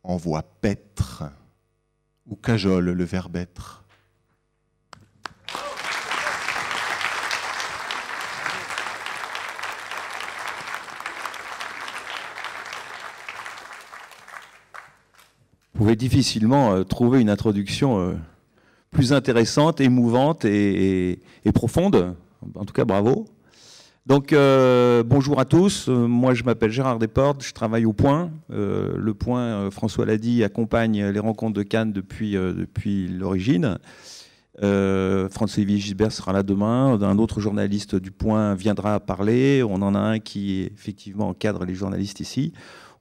envoie paître ou cajole le verbe être. Vous pouvez difficilement trouver une introduction plus intéressante, émouvante et profonde. En tout cas, bravo. Donc, bonjour à tous. Moi, je m'appelle Gérard Desportes. Je travaille au Point. Le Point, François l'a dit, accompagne les rencontres de Cannes depuis l'origine. François-Xavier Gisbert sera là demain. Un autre journaliste du Point viendra parler. On en a un qui, effectivement, encadre les journalistes ici.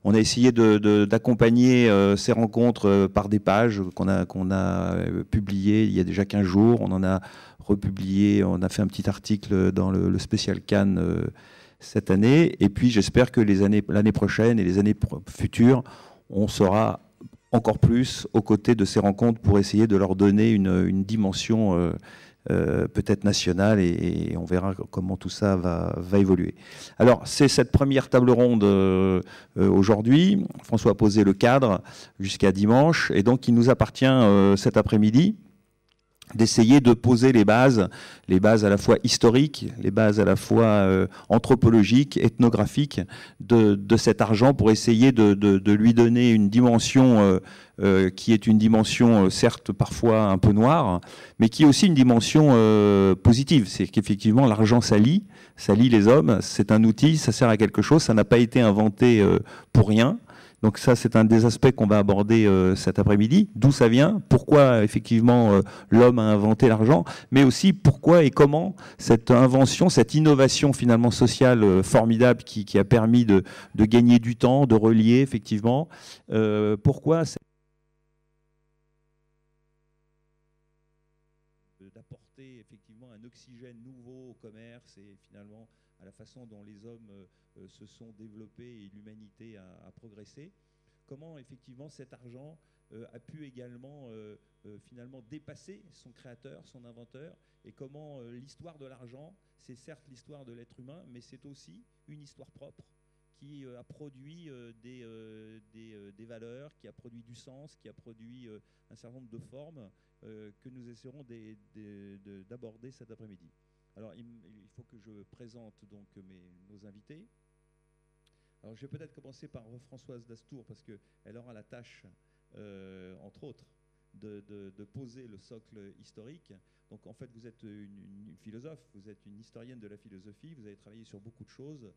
On a essayé d'accompagner ces rencontres par des pages qu'on a publiées il y a déjà 15 jours. On en a republié, on a fait un petit article dans le spécial Cannes cette année. Et puis j'espère que l'année prochaine et les années futures, on sera encore plus aux côtés de ces rencontres pour essayer de leur donner une dimension peut-être nationale et on verra comment tout ça va évoluer. Alors, c'est cette première table ronde aujourd'hui. François a posé le cadre jusqu'à dimanche et donc il nous appartient cet après-midi d'essayer de poser les bases à la fois historiques, les bases à la fois anthropologiques, ethnographiques de cet argent pour essayer de lui donner une dimension qui est une dimension certes parfois un peu noire, mais qui est aussi une dimension positive. C'est qu'effectivement l'argent ça lie les hommes, c'est un outil, ça sert à quelque chose, ça n'a pas été inventé pour rien. Donc ça, c'est un des aspects qu'on va aborder cet après-midi. D'où ça vient, pourquoi effectivement l'homme a inventé l'argent, mais aussi pourquoi et comment cette invention, cette innovation finalement sociale formidable qui a permis de gagner du temps, de relier effectivement, pourquoi d'apporter effectivement un oxygène nouveau au commerce et finalement à la façon dont les hommes se sont développés et l'humanité a progressé. Comment effectivement cet argent a pu également finalement dépasser son créateur, son inventeur, et comment l'histoire de l'argent, c'est certes l'histoire de l'être humain, mais c'est aussi une histoire propre qui a produit des valeurs, qui a produit du sens, qui a produit un certain nombre de formes que nous essaierons d'aborder cet après-midi. Alors, il faut que je présente donc nos invités. Alors, je vais peut-être commencer par Françoise Dastour parce qu'elle aura la tâche, entre autres, de poser le socle historique. Donc, en fait, vous êtes une philosophe, vous êtes une historienne de la philosophie, vous avez travaillé sur beaucoup de choses,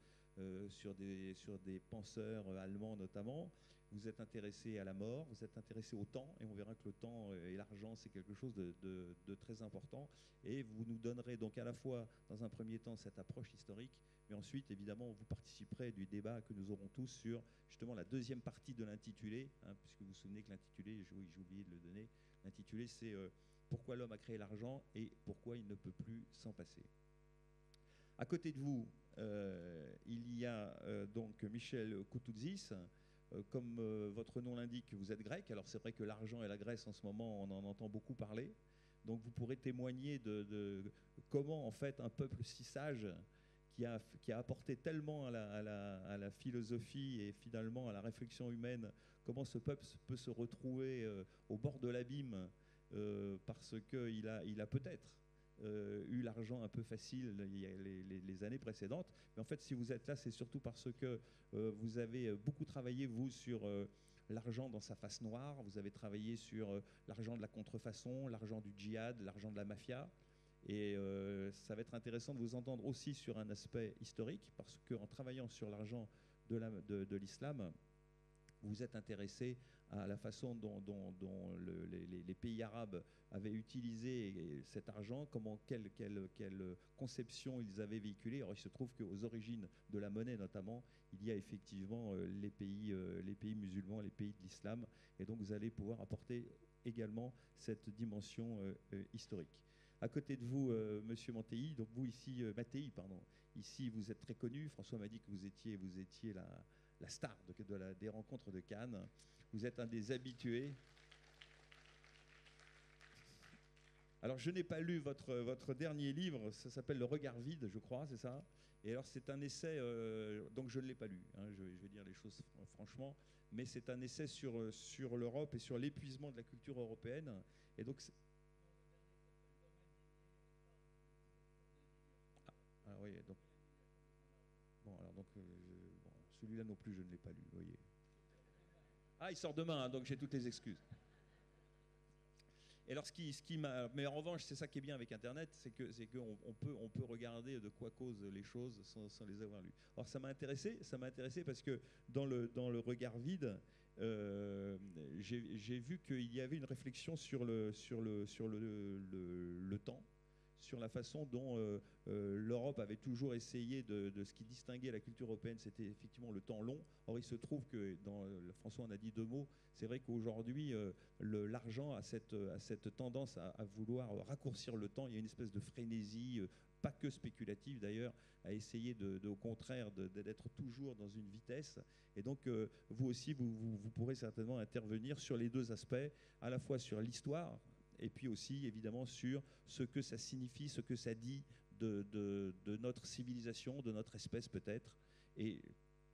sur des penseurs allemands notamment. Vous êtes intéressé à la mort, vous êtes intéressé au temps, et on verra que le temps et l'argent, c'est quelque chose de très important. Et vous nous donnerez donc à la fois, dans un premier temps, cette approche historique, mais ensuite, évidemment, vous participerez du débat que nous aurons tous sur, justement, la deuxième partie de l'intitulé, hein, puisque vous vous souvenez que l'intitulé, j'ai oublié de le donner, l'intitulé, c'est pourquoi l'homme a créé l'argent et pourquoi il ne peut plus s'en passer. À côté de vous, il y a donc Michel Koutouzis. Comme votre nom l'indique, vous êtes grec. Alors c'est vrai que l'argent et la Grèce, en ce moment, on en entend beaucoup parler. Donc vous pourrez témoigner de comment, en fait, un peuple si sage qui a apporté tellement à la philosophie et finalement à la réflexion humaine, comment ce peuple peut se retrouver au bord de l'abîme parce qu'il a peut-être eu l'argent un peu facile les années précédentes. Mais en fait, si vous êtes là, c'est surtout parce que vous avez beaucoup travaillé, vous, sur l'argent dans sa face noire. Vous avez travaillé sur l'argent de la contrefaçon, l'argent du djihad, l'argent de la mafia. Et ça va être intéressant de vous entendre aussi sur un aspect historique, parce qu'en travaillant sur l'argent de l'islam, vous êtes intéressé à la façon dont les pays arabes avaient utilisé cet argent, quelle conception ils avaient véhiculée. Alors il se trouve qu'aux origines de la monnaie notamment, il y a effectivement les pays musulmans, les pays de l'islam, et donc vous allez pouvoir apporter également cette dimension historique. À côté de vous, Monsieur Mattei, donc vous ici, Mattei, pardon, ici vous êtes très connu. François m'a dit que vous étiez la star des rencontres de Cannes. Vous êtes un des habitués. Alors, je n'ai pas lu votre dernier livre, ça s'appelle Le regard vide, je crois, c'est ça? Et alors, c'est un essai, donc je ne l'ai pas lu, hein, je vais dire les choses franchement, mais c'est un essai sur l'Europe et sur l'épuisement de la culture européenne. Et donc, oui, donc, bon, alors, donc, bon, celui-là non plus, je ne l'ai pas lu, vous voyez. Ah, il sort demain, hein, donc j'ai toutes les excuses. Et alors, mais en revanche, c'est ça qui est bien avec Internet, c'est qu'on on peut regarder de quoi causent les choses sans les avoir lues. Alors, ça m'a intéressé parce que dans le regard vide, j'ai vu qu'il y avait une réflexion sur le temps, sur la façon dont l'Europe avait toujours essayé de ce qui distinguait la culture européenne, c'était effectivement le temps long. Or, il se trouve que, François en a dit deux mots, c'est vrai qu'aujourd'hui, l'argent a cette tendance à vouloir raccourcir le temps. Il y a une espèce de frénésie, pas que spéculative d'ailleurs, à essayer au contraire d'être toujours dans une vitesse. Et donc, vous aussi, vous pourrez certainement intervenir sur les deux aspects, à la fois sur l'histoire, et puis aussi évidemment sur ce que ça signifie, ce que ça dit de notre civilisation, de notre espèce peut-être. Et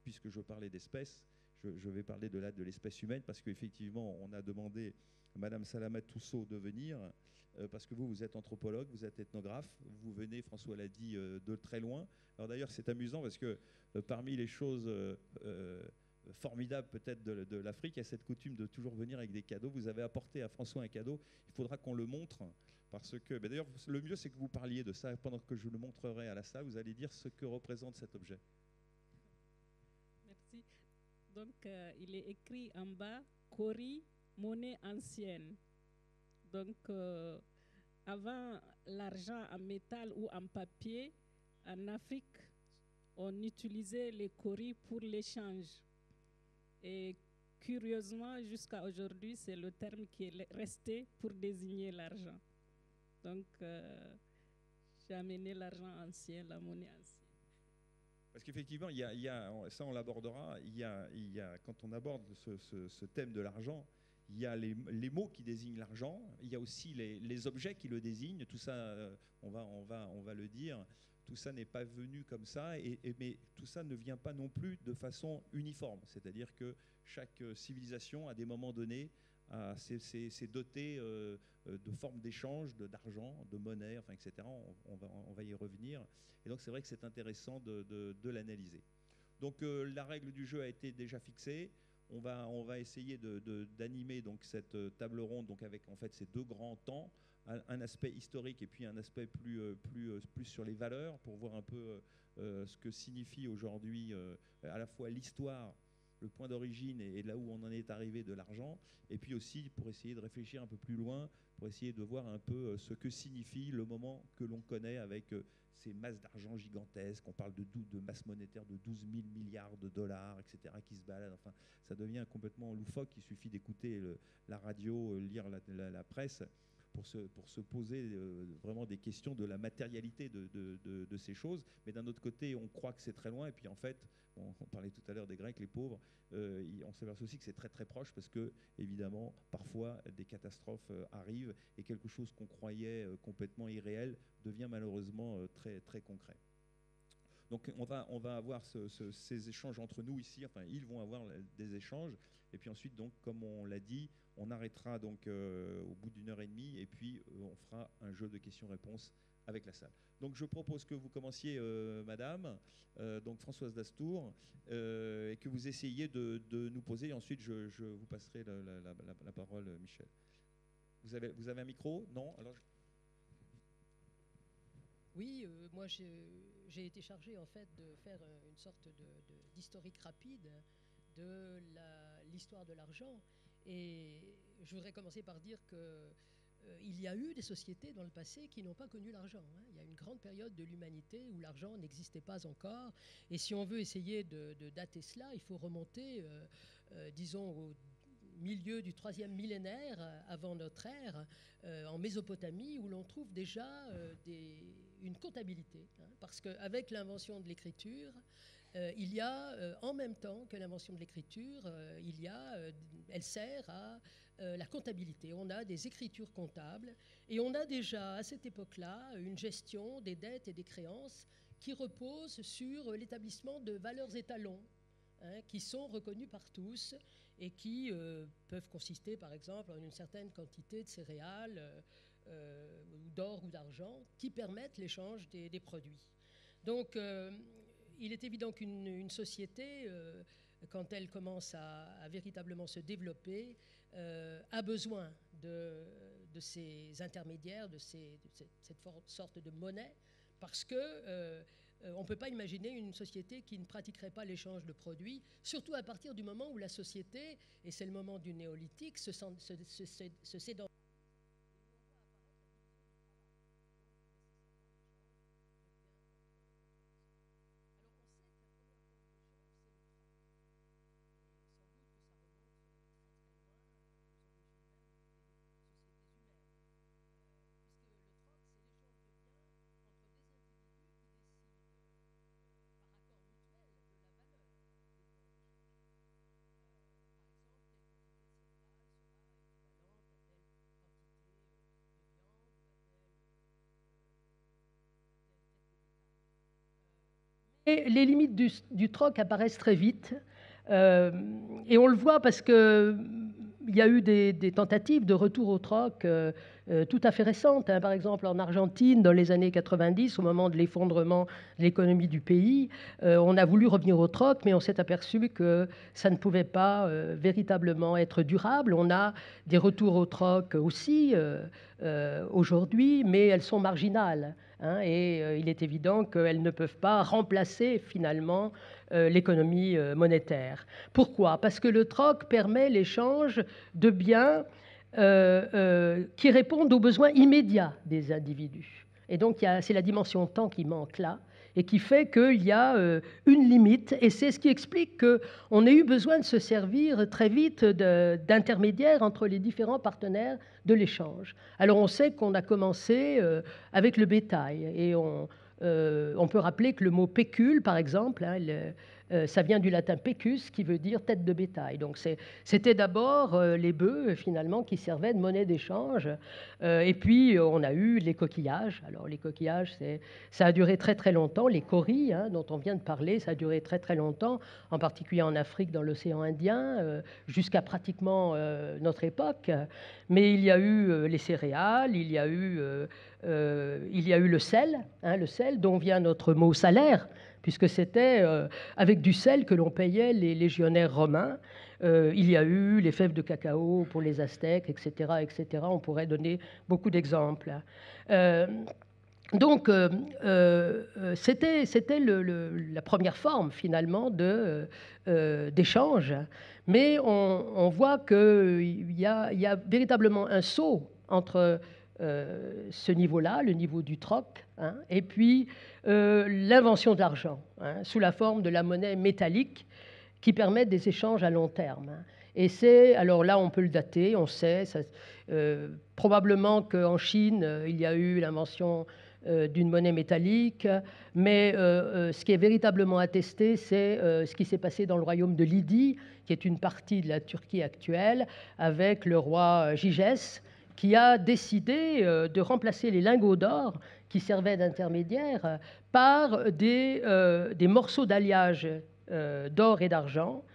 puisque je parlais d'espèce, je vais parler de l'espèce humaine, parce qu'effectivement, on a demandé à Madame Salamat Toussaud de venir, parce que vous êtes anthropologue, vous êtes ethnographe, vous venez, François l'a dit, de très loin. Alors d'ailleurs, c'est amusant parce que parmi les choses formidable peut-être de l'Afrique, il y a cette coutume de toujours venir avec des cadeaux. Vous avez apporté à François un cadeau, il faudra qu'on le montre, parce que, d'ailleurs, le mieux c'est que vous parliez de ça, pendant que je le montrerai à la salle, vous allez dire ce que représente cet objet. Merci. Donc, il est écrit en bas, Kori, monnaie ancienne. Donc, avant l'argent en métal ou en papier, en Afrique, on utilisait les koris pour l'échange. Et curieusement, jusqu'à aujourd'hui, c'est le terme qui est resté pour désigner l'argent. Donc, j'ai amené l'argent ancien, la monnaie ancienne. Parce qu'effectivement, ça on l'abordera, quand on aborde ce thème de l'argent, il y a les mots qui désignent l'argent, il y a aussi les objets qui le désignent, tout ça, on va le dire. Tout ça n'est pas venu comme ça, mais tout ça ne vient pas non plus de façon uniforme. C'est-à-dire que chaque civilisation, à des moments donnés, s'est dotée de formes d'échange, d'argent, de monnaie, enfin, etc. On va y revenir. Et donc c'est vrai que c'est intéressant de l'analyser. Donc la règle du jeu a été déjà fixée. On va essayer d'animer donc cette table ronde donc avec en fait ces deux grands temps, un aspect historique et puis un aspect plus sur les valeurs, pour voir un peu ce que signifie aujourd'hui à la fois l'histoire, le point d'origine et là où on en est arrivé de l'argent, et puis aussi pour essayer de réfléchir un peu plus loin, pour essayer de voir un peu ce que signifie le moment que l'on connaît avec ces masses d'argent gigantesques. On parle de masse monétaire de 12 000 milliards de dollars, etc., qui se baladent. Enfin, ça devient complètement loufoque. Il suffit d'écouter la radio, lire la presse pour se poser vraiment des questions de la matérialité de ces choses. Mais d'un autre côté, on croit que c'est très loin. Et puis en fait, on parlait tout à l'heure des Grecs, les pauvres, on s'aperçoit aussi que c'est très très proche, parce que évidemment, parfois, des catastrophes arrivent et quelque chose qu'on croyait complètement irréel devient malheureusement très, très concret. Donc on va avoir ces échanges entre nous ici, enfin ils vont avoir des échanges, et puis ensuite, donc, comme on l'a dit, on arrêtera donc au bout d'une heure et demie, et puis on fera un jeu de questions-réponses avec la salle. Donc je propose que vous commenciez, madame, donc Françoise Dastour, et que vous essayiez de nous poser, et ensuite je vous passerai la parole, Michel. Vous avez un micro? Non? Alors Oui, moi j'ai été chargée en fait de faire une sorte d'historique rapide de l'histoire de l'argent, et je voudrais commencer par dire que il y a eu des sociétés dans le passé qui n'ont pas connu l'argent. Il y a une grande période de l'humanité où l'argent n'existait pas encore, et si on veut essayer de dater cela, il faut remonter, disons, au milieu du 3e millénaire avant notre ère, en Mésopotamie, où l'on trouve déjà une comptabilité. Parce qu'avec l'invention de l'écriture, il y a, en même temps que l'invention de l'écriture, elle sert à la comptabilité. On a des écritures comptables et on a déjà à cette époque-là une gestion des dettes et des créances qui repose sur l'établissement de valeurs étalons, hein, qui sont reconnues par tous et qui peuvent consister par exemple en une certaine quantité de céréales d'or ou d'argent qui permettent l'échange des produits. Donc il est évident qu'une société, quand elle commence à véritablement se développer, a besoin de ces intermédiaires, de cette sorte de monnaie, parce que on ne peut pas imaginer une société qui ne pratiquerait pas l'échange de produits, surtout à partir du moment où la société, et c'est le moment du néolithique, se sédentarise. Les limites du troc apparaissent très vite, et on le voit parce qu'il y a eu des tentatives de retour au troc tout à fait récentes. Hein. Par exemple, en Argentine, dans les années 90, au moment de l'effondrement de l'économie du pays, on a voulu revenir au troc, mais on s'est aperçu que ça ne pouvait pas véritablement être durable. On a des retours au troc aussi aujourd'hui, mais elles sont marginales. Hein, et il est évident qu'elles ne peuvent pas remplacer finalement l'économie monétaire. Pourquoi? Parce que le troc permet l'échange de biens qui répondent aux besoins immédiats des individus. Et donc c'est la dimension temps qui manque là, et qui fait qu'il y a une limite, et c'est ce qui explique qu'on ait eu besoin de se servir très vite d'intermédiaires entre les différents partenaires de l'échange. Alors on sait qu'on a commencé avec le bétail, et on peut rappeler que le mot pécule, par exemple, hein, ça vient du latin pecus, qui veut dire tête de bétail. Donc c'était d'abord les bœufs, finalement, qui servaient de monnaie d'échange. Et puis, on a eu les coquillages. Alors, les coquillages, ça a duré très, très longtemps. Les coris, hein, dont on vient de parler, ça a duré très, très longtemps, en particulier en Afrique, dans l'océan Indien, jusqu'à pratiquement notre époque. Mais il y a eu les céréales, il y a eu le sel, hein, le sel dont vient notre mot salaire, puisque c'était avec du sel que l'on payait les légionnaires romains. Il y a eu les fèves de cacao pour les Aztèques, etc., etc. On pourrait donner beaucoup d'exemples. Donc, c'était la première forme, finalement, d'échange. Mais on voit qu'il y a véritablement un saut entre ce niveau-là, le niveau du troc, hein, et puis l'invention de l'argent, hein, sous la forme de la monnaie métallique qui permet des échanges à long terme. Hein. Et alors là, on peut le dater, on sait, probablement qu'en Chine, il y a eu l'invention d'une monnaie métallique, mais ce qui est véritablement attesté, c'est ce qui s'est passé dans le royaume de Lydie, qui est une partie de la Turquie actuelle, avec le roi Gigès, qui a décidé de remplacer les lingots d'or qui servaient d'intermédiaires par des morceaux d'alliage d'or et d'argent,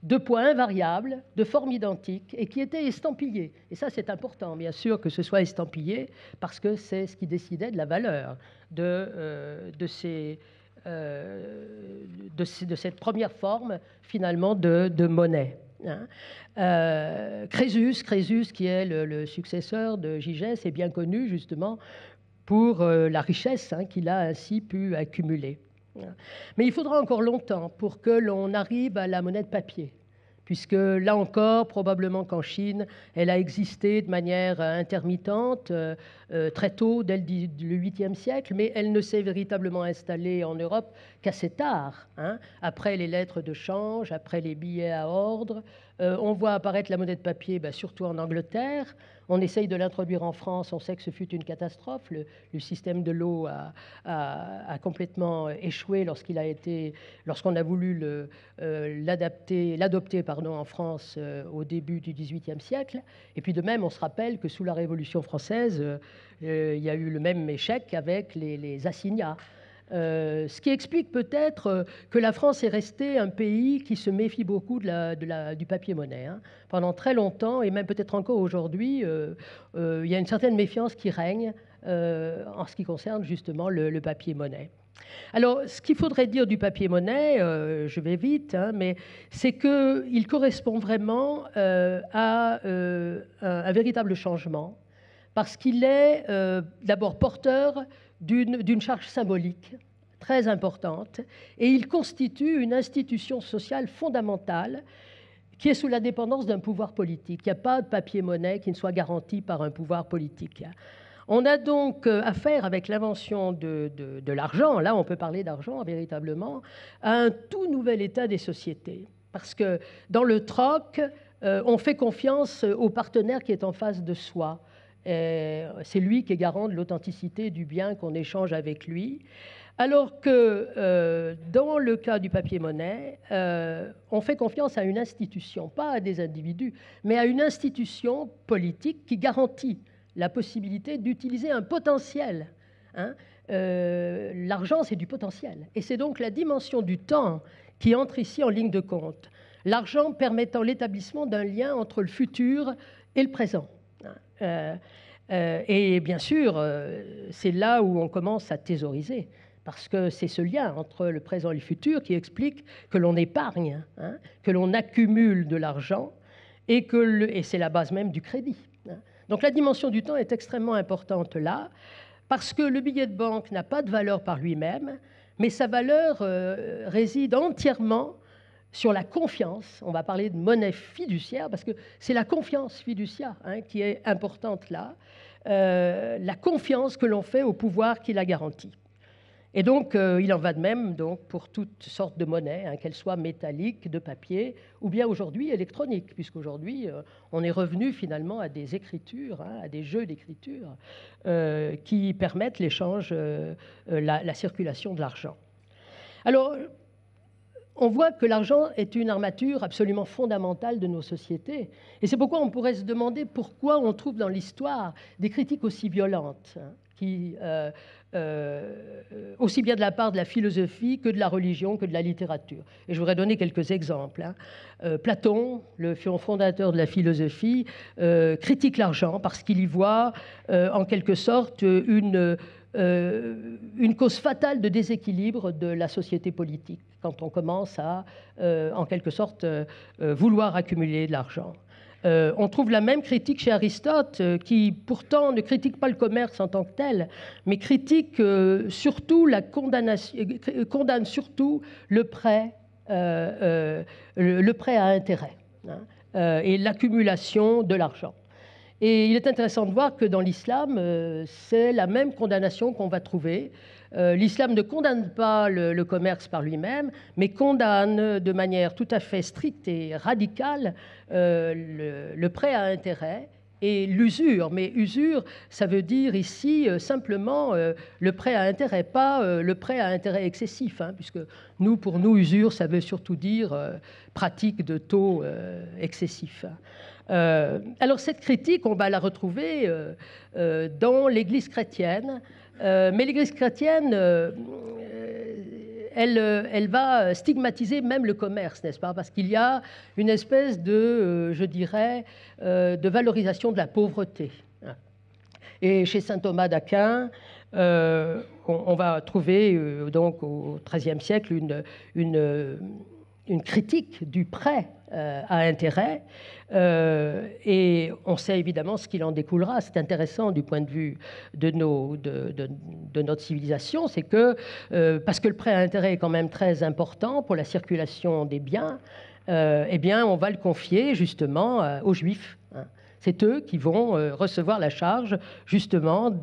de poids invariables, de forme identique, et qui étaient estampillés. Et ça, c'est important, bien sûr, que ce soit estampillé, parce que c'est ce qui décidait de la valeur de cette première forme, finalement, de monnaie. Hein. Crésus, qui est le successeur de Gigès, est bien connu, justement, pour la richesse, hein, qu'il a ainsi pu accumuler. Mais il faudra encore longtemps pour que l'on arrive à la monnaie de papier, puisque là encore, probablement qu'en Chine, elle a existé de manière intermittente très tôt, dès le 8e siècle, mais elle ne s'est véritablement installée en Europe qu'assez tard, hein, après les lettres de change, après les billets à ordre, On voit apparaître la monnaie de papier, surtout en Angleterre. On essaye de l'introduire en France. On sait que ce fut une catastrophe. Le système de l'eau a complètement échoué lorsqu'on a voulu l'adopter en France au début du XVIIIe siècle. Et puis de même, on se rappelle que sous la Révolution française, il y a eu le même échec avec les assignats. Ce qui explique peut-être que la France est restée un pays qui se méfie beaucoup du papier-monnaie. Hein. Pendant très longtemps, et même peut-être encore aujourd'hui, il y a une certaine méfiance qui règne en ce qui concerne justement le papier-monnaie. Alors, ce qu'il faudrait dire du papier-monnaie, je vais vite, hein, mais c'est qu'il correspond vraiment à un véritable changement, parce qu'il est d'abord porteur d'une charge symbolique très importante, et il constitue une institution sociale fondamentale qui est sous la dépendance d'un pouvoir politique. Il n'y a pas de papier-monnaie qui ne soit garanti par un pouvoir politique. On a donc affaire, avec l'invention de l'argent, là on peut parler d'argent véritablement, à un tout nouvel état des sociétés. Parce que dans le troc, on fait confiance au partenaire qui est en face de soi. C'est lui qui est garant de l'authenticité du bien qu'on échange avec lui. Alors que dans le cas du papier-monnaie, on fait confiance à une institution, pas à des individus, mais à une institution politique qui garantit la possibilité d'utiliser un potentiel. Hein. L'argent, c'est du potentiel. Et c'est donc la dimension du temps qui entre ici en ligne de compte. L'argent permettant l'établissement d'un lien entre le futur et le présent. Et bien sûr, c'est là où on commence à thésauriser, parce que c'est ce lien entre le présent et le futur qui explique que l'on épargne, hein, que l'on accumule de l'argent, et c'est la base même du crédit. Hein. Donc la dimension du temps est extrêmement importante là, parce que le billet de banque n'a pas de valeur par lui-même, mais sa valeur réside entièrement sur la confiance. On va parler de monnaie fiduciaire, parce que c'est la confiance fiduciaire, hein, qui est importante là, la confiance que l'on fait au pouvoir qui la garantit. Et donc, il en va de même donc, pour toutes sortes de monnaies, hein, qu'elles soient métalliques, de papier, ou bien aujourd'hui électroniques, puisqu'aujourd'hui, on est revenu finalement à des écritures, hein, à des jeux d'écriture qui permettent l'échange, la circulation de l'argent. Alors, on voit que l'argent est une armature absolument fondamentale de nos sociétés. Et c'est pourquoi on pourrait se demander pourquoi on trouve dans l'histoire des critiques aussi violentes, hein, qui, aussi bien de la part de la philosophie que de la religion, que de la littérature. Et je voudrais donner quelques exemples. Hein. Platon, le fondateur de la philosophie, critique l'argent parce qu'il y voit en quelque sorte une cause fatale de déséquilibre de la société politique, quand on commence à, en quelque sorte, vouloir accumuler de l'argent. On trouve la même critique chez Aristote, qui pourtant ne critique pas le commerce en tant que tel, mais critique surtout condamne surtout le prêt à intérêt, hein, et l'accumulation de l'argent. Et il est intéressant de voir que dans l'islam, c'est la même condamnation qu'on va trouver. L'islam ne condamne pas le commerce par lui-même, mais condamne de manière tout à fait stricte et radicale le prêt à intérêt et l'usure. Mais usure, ça veut dire ici simplement le prêt à intérêt, pas le prêt à intérêt excessif, hein, puisque pour nous, usure, ça veut surtout dire pratique de taux excessifs. Alors cette critique, on va la retrouver dans l'Église chrétienne, mais l'Église chrétienne, elle va stigmatiser même le commerce, n'est-ce pas? Parce qu'il y a une espèce de, je dirais, de valorisation de la pauvreté. Et chez saint Thomas d'Aquin, on va trouver donc au XIIIe siècle une critique du prêt à intérêt, et on sait évidemment ce qu'il en découlera. C'est intéressant du point de vue de notre civilisation, c'est que, parce que le prêt à intérêt est quand même très important pour la circulation des biens, eh bien on va le confier justement aux Juifs. Hein. C'est eux qui vont recevoir la charge, justement,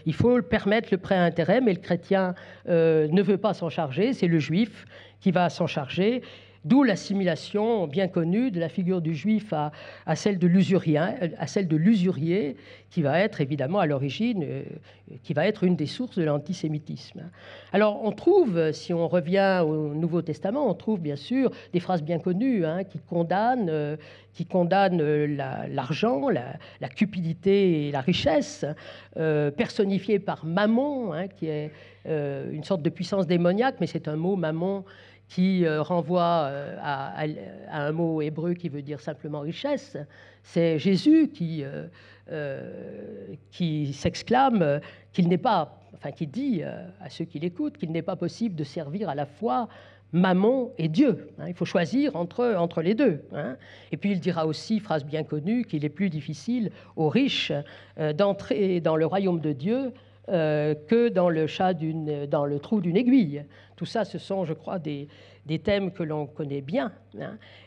il faut permettre le prêt à intérêt, mais le chrétien ne veut pas s'en charger, c'est le juif qui va s'en charger. D'où l'assimilation bien connue de la figure du juif à celle de l'usurier, qui va être évidemment à l'origine, qui va être une des sources de l'antisémitisme. Alors on trouve, si on revient au Nouveau Testament, on trouve bien sûr des phrases bien connues qui condamnent l'argent, la cupidité et la richesse, personnifiées par Mammon, qui est une sorte de puissance démoniaque, mais c'est un mot, Mammon, qui renvoie à un mot hébreu qui veut dire simplement richesse. C'est Jésus qui s'exclame qu'il n'est pas, enfin qui dit à ceux qui l'écoutent qu'il n'est pas possible de servir à la fois Mammon et Dieu. Il faut choisir entre les deux. Et puis il dira aussi, phrase bien connue, qu'il est plus difficile aux riches d'entrer dans le royaume de Dieu que dans le trou d'une aiguille. Tout ça, ce sont, je crois, des thèmes que l'on connaît bien.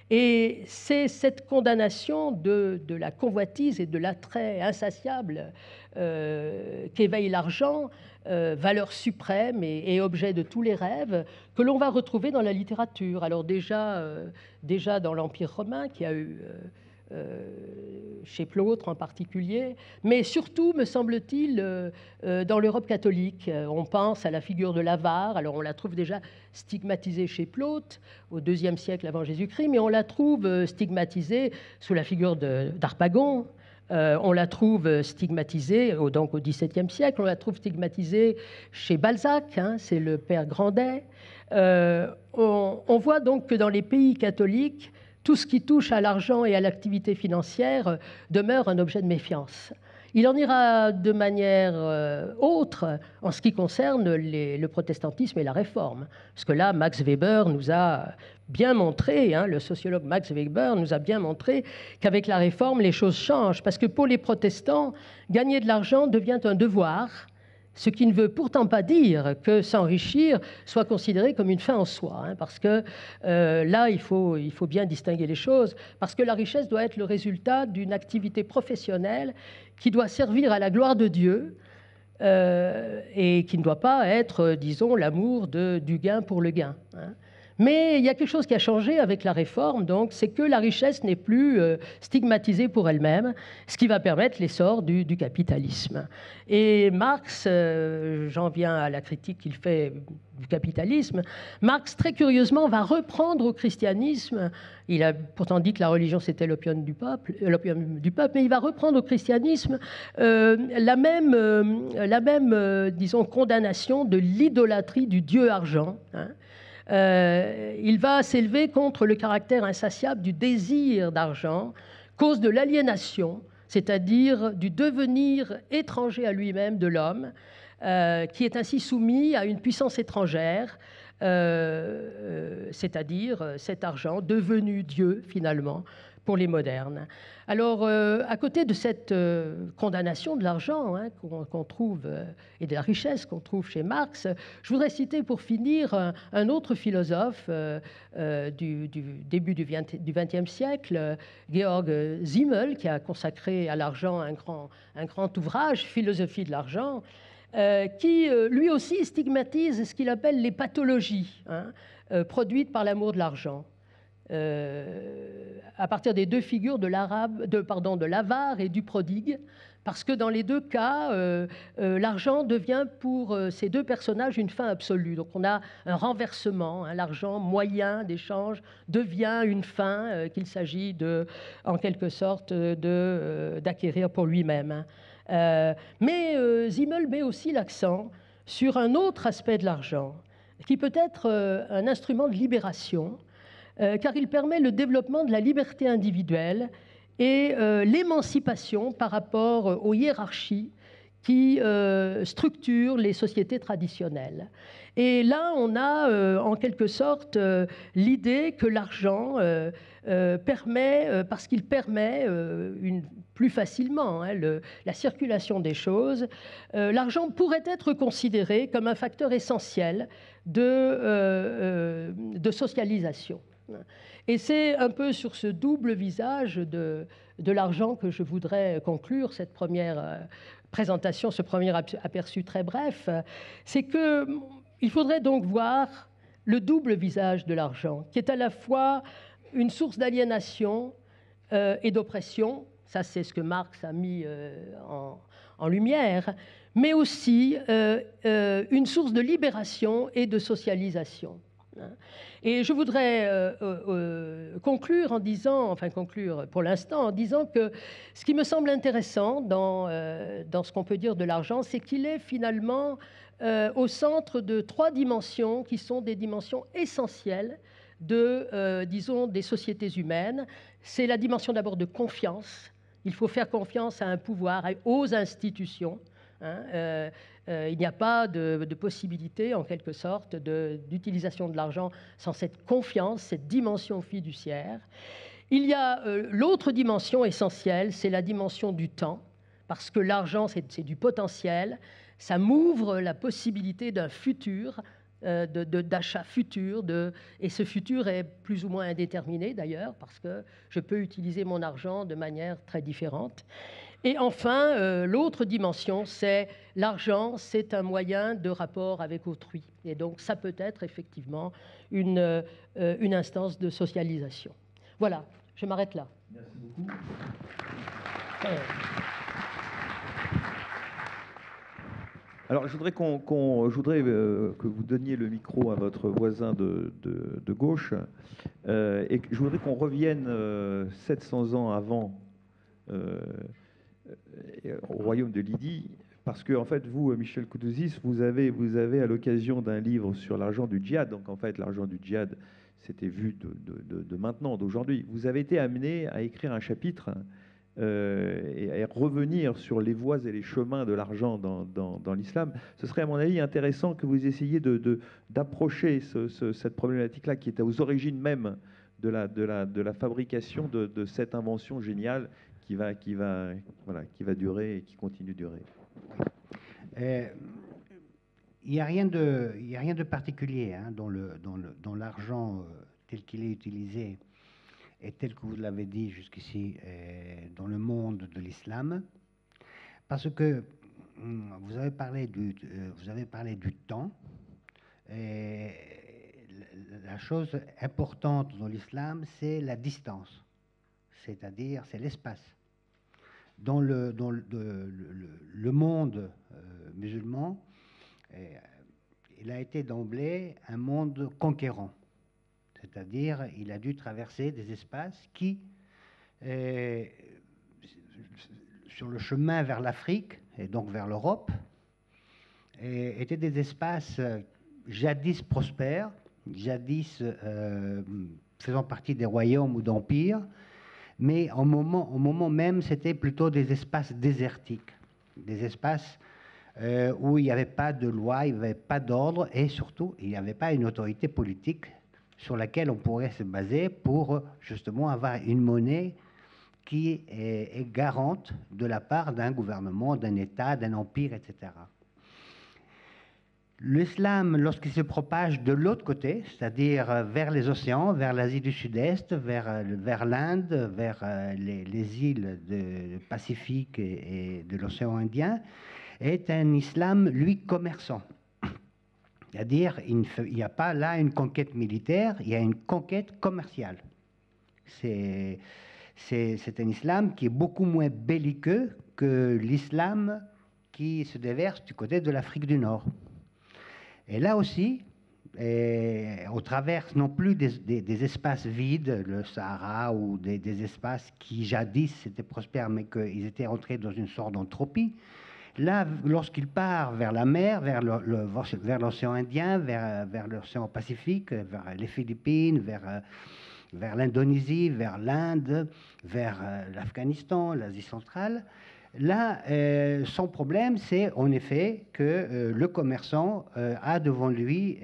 Et c'est cette condamnation de la convoitise et de l'attrait insatiable qu'éveille l'argent, valeur suprême et objet de tous les rêves, que l'on va retrouver dans la littérature. Alors déjà dans l'Empire romain, qui a eu... chez Plautre en particulier, mais surtout, me semble-t-il, dans l'Europe catholique. On pense à la figure de l'avare, alors on la trouve déjà stigmatisée chez Plaute, au IIe siècle avant Jésus-Christ, mais on la trouve stigmatisée sous la figure d'Harpagon, on la trouve stigmatisée, donc au XVIIe siècle, on la trouve stigmatisée chez Balzac, c'est le père Grandet. On voit donc que dans les pays catholiques, tout ce qui touche à l'argent et à l'activité financière demeure un objet de méfiance. Il en ira de manière autre en ce qui concerne le protestantisme et la réforme. Parce que là, Max Weber nous a bien montré, le sociologue Max Weber nous a bien montré qu'avec la réforme, les choses changent. Parce que pour les protestants, gagner de l'argent devient un devoir, ce qui ne veut pourtant pas dire que s'enrichir soit considéré comme une fin en soi, parce que là, il faut bien distinguer les choses, parce que la richesse doit être le résultat d'une activité professionnelle qui doit servir à la gloire de Dieu et qui ne doit pas être, disons, l'amour du gain pour le gain. Mais il y a quelque chose qui a changé avec la réforme, donc, c'est que la richesse n'est plus stigmatisée pour elle-même, ce qui va permettre l'essor du capitalisme. Et Marx, j'en viens à la critique qu'il fait du capitalisme, Marx, très curieusement, va reprendre au christianisme, il a pourtant dit que la religion c'était l'opium du peuple, mais il va reprendre au christianisme la même, disons, condamnation de l'idolâtrie du dieu argent, il va s'élever contre le caractère insatiable du désir d'argent, cause de l'aliénation, c'est-à-dire du devenir étranger à lui-même de l'homme, qui est ainsi soumis à une puissance étrangère, c'est-à-dire cet argent devenu Dieu, finalement, pour les modernes. Alors, à côté de cette condamnation de l'argent qu'on trouve, et de la richesse qu'on trouve chez Marx, je voudrais citer pour finir un autre philosophe du début du XXe siècle, Georg Simmel, qui a consacré à l'argent un grand ouvrage, Philosophie de l'argent, qui lui aussi stigmatise ce qu'il appelle les pathologies produites par l'amour de l'argent. À partir des deux figures de l'avare et du prodigue, parce que dans les deux cas, l'argent devient pour ces deux personnages une fin absolue. Donc on a un renversement, l'argent moyen d'échange devient une fin qu'il s'agit en quelque sorte d'acquérir pour lui-même. Mais Simmel met aussi l'accent sur un autre aspect de l'argent, qui peut être un instrument de libération, car il permet le développement de la liberté individuelle et l'émancipation par rapport aux hiérarchies qui structurent les sociétés traditionnelles. Et là, on a en quelque sorte l'idée que l'argent permet, parce qu'il permet plus facilement la circulation des choses, l'argent pourrait être considéré comme un facteur essentiel de socialisation. Et c'est un peu sur ce double visage de l'argent que je voudrais conclure cette première présentation, ce premier aperçu très bref. C'est qu'il faudrait donc voir le double visage de l'argent, qui est à la fois une source d'aliénation et d'oppression, ça c'est ce que Marx a mis en lumière, mais aussi une source de libération et de socialisation. Et je voudrais conclure en disant, enfin conclure pour l'instant en disant que ce qui me semble intéressant dans ce qu'on peut dire de l'argent, c'est qu'il est finalement au centre de 3 dimensions qui sont des dimensions essentielles disons, des sociétés humaines. C'est la dimension d'abord de confiance. Il faut faire confiance à un pouvoir, aux institutions. Il n'y a pas de possibilité, en quelque sorte, d'utilisation de l'argent sans cette confiance, cette dimension fiduciaire. Il y a l'autre dimension essentielle, c'est la dimension du temps, parce que l'argent, c'est du potentiel. Ça m'ouvre la possibilité d'un futur, d'achat futur, et ce futur est plus ou moins indéterminé d'ailleurs, parce que je peux utiliser mon argent de manière très différente. Et enfin, l'autre dimension, c'est l'argent, c'est un moyen de rapport avec autrui. Et donc, ça peut être effectivement une instance de socialisation. Voilà, je m'arrête là. Merci beaucoup. Alors, je voudrais que vous donniez le micro à votre voisin de gauche, et je voudrais qu'on revienne 700 ans avant au royaume de Lydie, parce que en fait, vous, Michel Koutouzis, vous avez à l'occasion d'un livre sur l'argent du djihad, donc en fait, l'argent du djihad, c'était vu de maintenant, d'aujourd'hui. Vous avez été amené à écrire un chapitre et à revenir sur les voies et les chemins de l'argent dans l'islam. Ce serait à mon avis intéressant que vous essayiez d'approcher cette problématique-là qui est aux origines même de la fabrication de cette invention géniale qui va durer et qui continue de durer. Il n'y a rien de particulier dans l'argent tel qu'il est utilisé et tel que vous l'avez dit jusqu'ici dans le monde de l'islam, parce que vous avez parlé du temps, et la chose importante dans l'islam, c'est la distance, c'est-à-dire c'est l'espace. Dans le monde musulman, il a été d'emblée un monde conquérant. C'est-à-dire, il a dû traverser des espaces qui, sur le chemin vers l'Afrique et donc vers l'Europe, étaient des espaces jadis prospères, jadis faisant partie des royaumes ou d'empires, mais au moment même, c'était plutôt des espaces désertiques, des espaces où il n'y avait pas de loi, il n'y avait pas d'ordre et surtout, il n'y avait pas une autorité politique sur laquelle on pourrait se baser pour justement avoir une monnaie qui est garante de la part d'un gouvernement, d'un État, d'un empire, etc. L'islam, lorsqu'il se propage de l'autre côté, c'est-à-dire vers les océans, vers l'Asie du Sud-Est, vers l'Inde, vers les îles du Pacifique et de l'océan Indien, est un islam, lui, commerçant. C'est-à-dire, il n'y a pas là une conquête militaire, il y a une conquête commerciale. C'est un islam qui est beaucoup moins belliqueux que l'islam qui se déverse du côté de l'Afrique du Nord. Et là aussi, on traverse non plus des espaces vides, le Sahara, ou des espaces qui jadis étaient prospères, mais qu'ils étaient entrés dans une sorte d'entropie. Là, lorsqu'il part vers la mer, vers l'océan Indien, vers l'océan Pacifique, vers les Philippines, vers l'Indonésie, vers l'Inde, vers l'Afghanistan, l'Asie centrale, là, son problème, c'est en effet que le commerçant a devant lui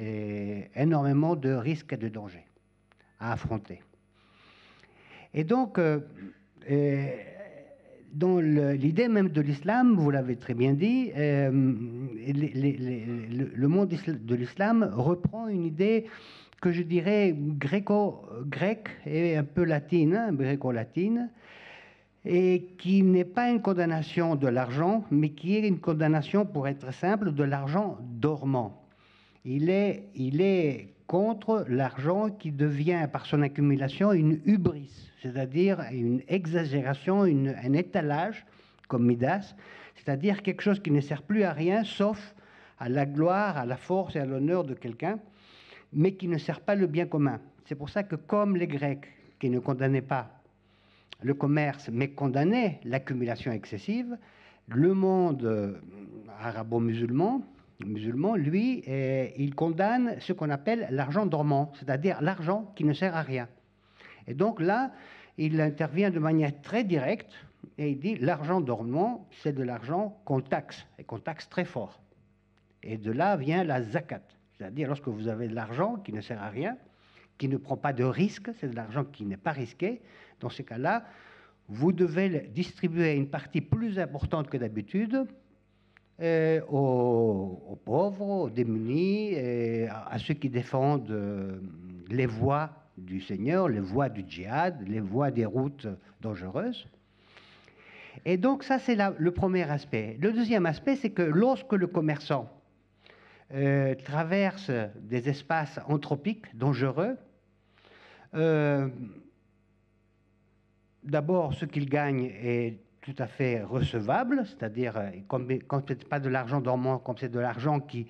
énormément de risques et de dangers à affronter. Et donc, dans l'idée même de l'islam, vous l'avez très bien dit, le monde de l'islam reprend une idée que je dirais grecque et un peu latine, gréco-latine, et qui n'est pas une condamnation de l'argent, mais qui est une condamnation, pour être simple, de l'argent dormant. Il est contre l'argent qui devient, par son accumulation, une hubris, c'est-à-dire une exagération, un étalage, comme Midas, c'est-à-dire quelque chose qui ne sert plus à rien, sauf à la gloire, à la force et à l'honneur de quelqu'un, mais qui ne sert pas le bien commun. C'est pour ça que, comme les Grecs, qui ne condamnaient pas le commerce, mais condamnaient l'accumulation excessive, le monde arabo-musulman, lui, il condamne ce qu'on appelle l'argent dormant, c'est-à-dire l'argent qui ne sert à rien. Et donc là, il intervient de manière très directe et il dit l'argent dormant, c'est de l'argent qu'on taxe, et qu'on taxe très fort. Et de là vient la zakat, c'est-à-dire lorsque vous avez de l'argent qui ne sert à rien, qui ne prend pas de risque, c'est de l'argent qui n'est pas risqué, dans ce cas-là, vous devez distribuer une partie plus importante que d'habitude aux pauvres, aux démunis, à ceux qui défendent les voies du Seigneur, les voies du djihad, les voies des routes dangereuses. Et donc ça, c'est le premier aspect. Le deuxième aspect, c'est que lorsque le commerçant traverse des espaces anthropiques dangereux, d'abord, ce qu'il gagne est tout à fait recevable, c'est-à-dire, quand ce n'est pas de l'argent dormant, comme c'est de l'argent qui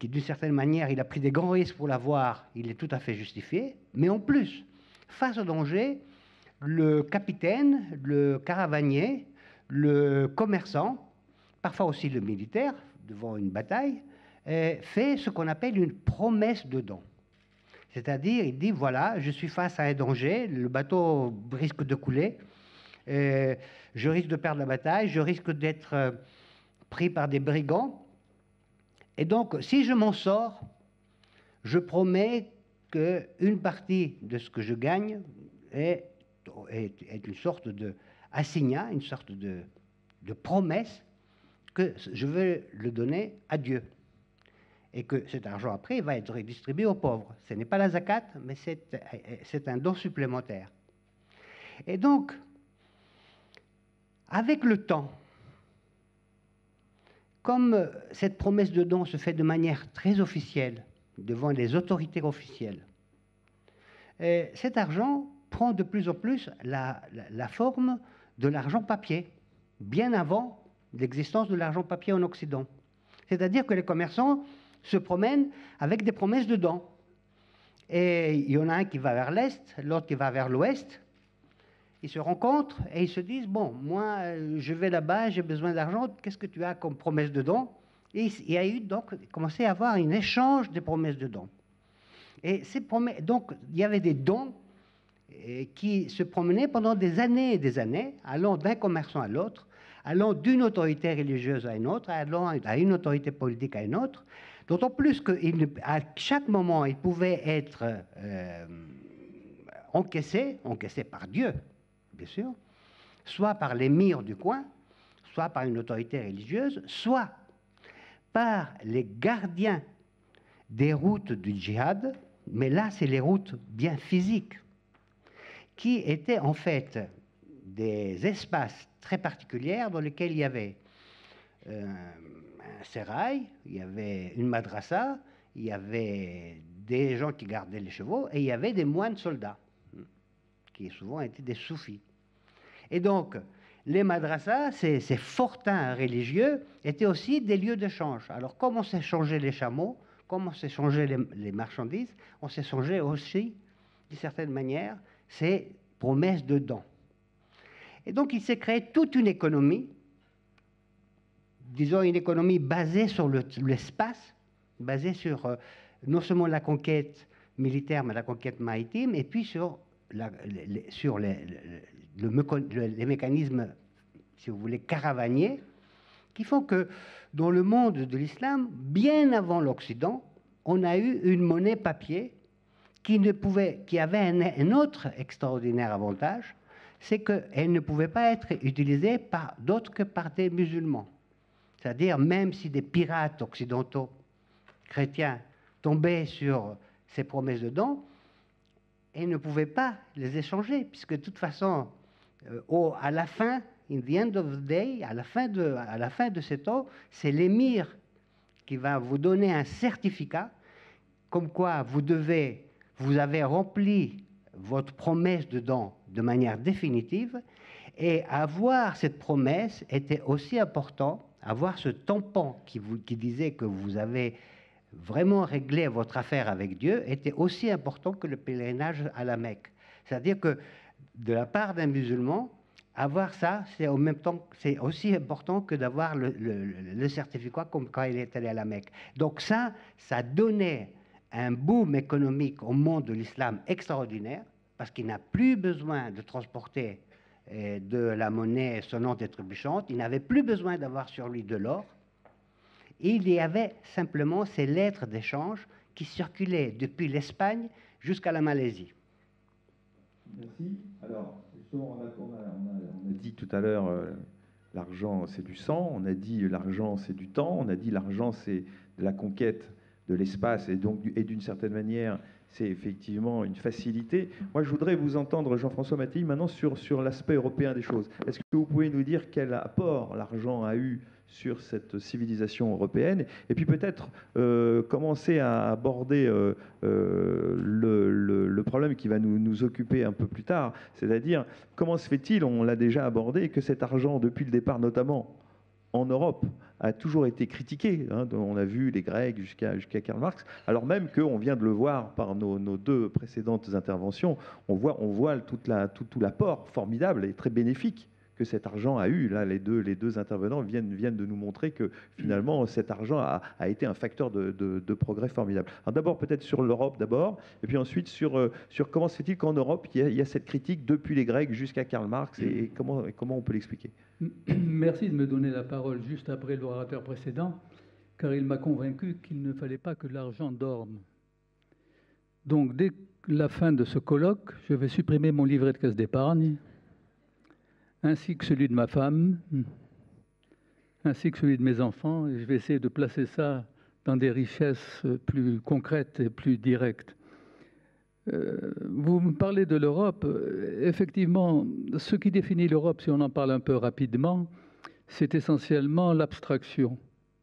d'une certaine manière, il a pris des grands risques pour l'avoir, il est tout à fait justifié. Mais en plus, face au danger, le capitaine, le caravanier, le commerçant, parfois aussi le militaire, devant une bataille, fait ce qu'on appelle une promesse de don. C'est-à-dire, il dit, voilà, je suis face à un danger, le bateau risque de couler, je risque de perdre la bataille, je risque d'être pris par des brigands. Et donc, si je m'en sors, je promets qu'une partie de ce que je gagne est une sorte de assignat, une sorte de promesse que je veux le donner à Dieu. Et que cet argent, après, va être redistribué aux pauvres. Ce n'est pas la zakat, mais c'est un don supplémentaire. Et donc, avec le temps, comme cette promesse de don se fait de manière très officielle, devant les autorités officielles, cet argent prend de plus en plus la forme de l'argent papier, bien avant l'existence de l'argent papier en Occident. C'est-à-dire que les commerçants se promènent avec des promesses de dons. Et il y en a un qui va vers l'Est, l'autre qui va vers l'Ouest. Ils se rencontrent et ils se disent, bon, moi, je vais là-bas, j'ai besoin d'argent, qu'est-ce que tu as comme promesse de dons? Et il y a eu donc, commencé à avoir un échange des promesses de dons. Et ces promesses, donc, il y avait des dons qui se promenaient pendant des années, allant d'un commerçant à l'autre, allant d'une autorité religieuse à une autre, allant à une autorité politique à une autre. D'autant plus qu'à chaque moment, il pouvait être encaissé par Dieu, bien sûr, soit par l'émir du coin, soit par une autorité religieuse, soit par les gardiens des routes du djihad, mais là, c'est les routes bien physiques, qui étaient en fait des espaces très particuliers dans lesquels il y avait un sérail, il y avait une madrasa, il y avait des gens qui gardaient les chevaux, et il y avait des moines soldats, qui souvent étaient des soufis. Et donc, les madrasas, ces fortins religieux, étaient aussi des lieux d'échange. Alors, comme on s'échangeait les chameaux, comme on s'échangeait les marchandises, on s'échangeait aussi, d'une certaine manière, ces promesses de dons. Et donc, il s'est créé toute une économie, disons une économie basée sur l'espace, basée sur non seulement la conquête militaire, mais la conquête maritime, et puis sur les mécanismes, si vous voulez, caravaniers, qui font que dans le monde de l'islam, bien avant l'Occident, on a eu une monnaie papier qui avait un autre extraordinaire avantage, c'est qu'elle ne pouvait pas être utilisée par d'autres que par des musulmans. C'est-à-dire, même si des pirates occidentaux, chrétiens, tombaient sur ces promesses de dons, ils ne pouvaient pas les échanger, puisque de toute façon, à la fin, in the end of the day, à la fin de cet an, c'est l'émir qui va vous donner un certificat comme quoi vous avez rempli votre promesse dedans de manière définitive, et avoir cette promesse était aussi important, avoir ce tampon qui disait que vous avez vraiment réglé votre affaire avec Dieu était aussi important que le pèlerinage à la Mecque. C'est-à-dire que de la part d'un musulman, avoir ça, c'est en même temps, c'est aussi important que d'avoir le certificat comme quand il est allé à la Mecque. Donc ça donnait un boom économique au monde de l'islam extraordinaire, parce qu'il n'a plus besoin de transporter de la monnaie sonnante et trébuchante, il n'avait plus besoin d'avoir sur lui de l'or. Il y avait simplement ces lettres d'échange qui circulaient depuis l'Espagne jusqu'à la Malaisie. Merci. Alors, justement, on a dit tout à l'heure, l'argent c'est du sang, on a dit l'argent c'est du temps, on a dit l'argent c'est de la conquête de l'espace et donc d'une certaine manière c'est effectivement une facilité. Moi je voudrais vous entendre, Jean-François Mattei, maintenant sur l'aspect européen des choses. Est-ce que vous pouvez nous dire quel apport l'argent a eu sur cette civilisation européenne, et puis peut-être commencer à aborder le problème qui va nous occuper un peu plus tard, c'est-à-dire comment se fait-il, on l'a déjà abordé, que cet argent, depuis le départ notamment en Europe, a toujours été critiqué. Hein, on a vu les Grecs jusqu'à Karl Marx, alors même qu'on vient de le voir par nos deux précédentes interventions, on voit tout l'apport formidable et très bénéfique que cet argent a eu. Là, les deux intervenants viennent de nous montrer que finalement cet argent a été un facteur de progrès formidable. Alors d'abord peut-être sur l'Europe d'abord, et puis ensuite sur comment se fait-il qu'en Europe il y a cette critique depuis les Grecs jusqu'à Karl Marx, et comment on peut l'expliquer. Merci de me donner la parole juste après l'orateur précédent, car il m'a convaincu qu'il ne fallait pas que l'argent dorme. Donc dès la fin de ce colloque, je vais supprimer mon livret de caisse d'épargne, ainsi que celui de ma femme, ainsi que celui de mes enfants, et je vais essayer de placer ça dans des richesses plus concrètes et plus directes. Vous me parlez de l'Europe. Effectivement, ce qui définit l'Europe, si on en parle un peu rapidement, c'est essentiellement l'abstraction.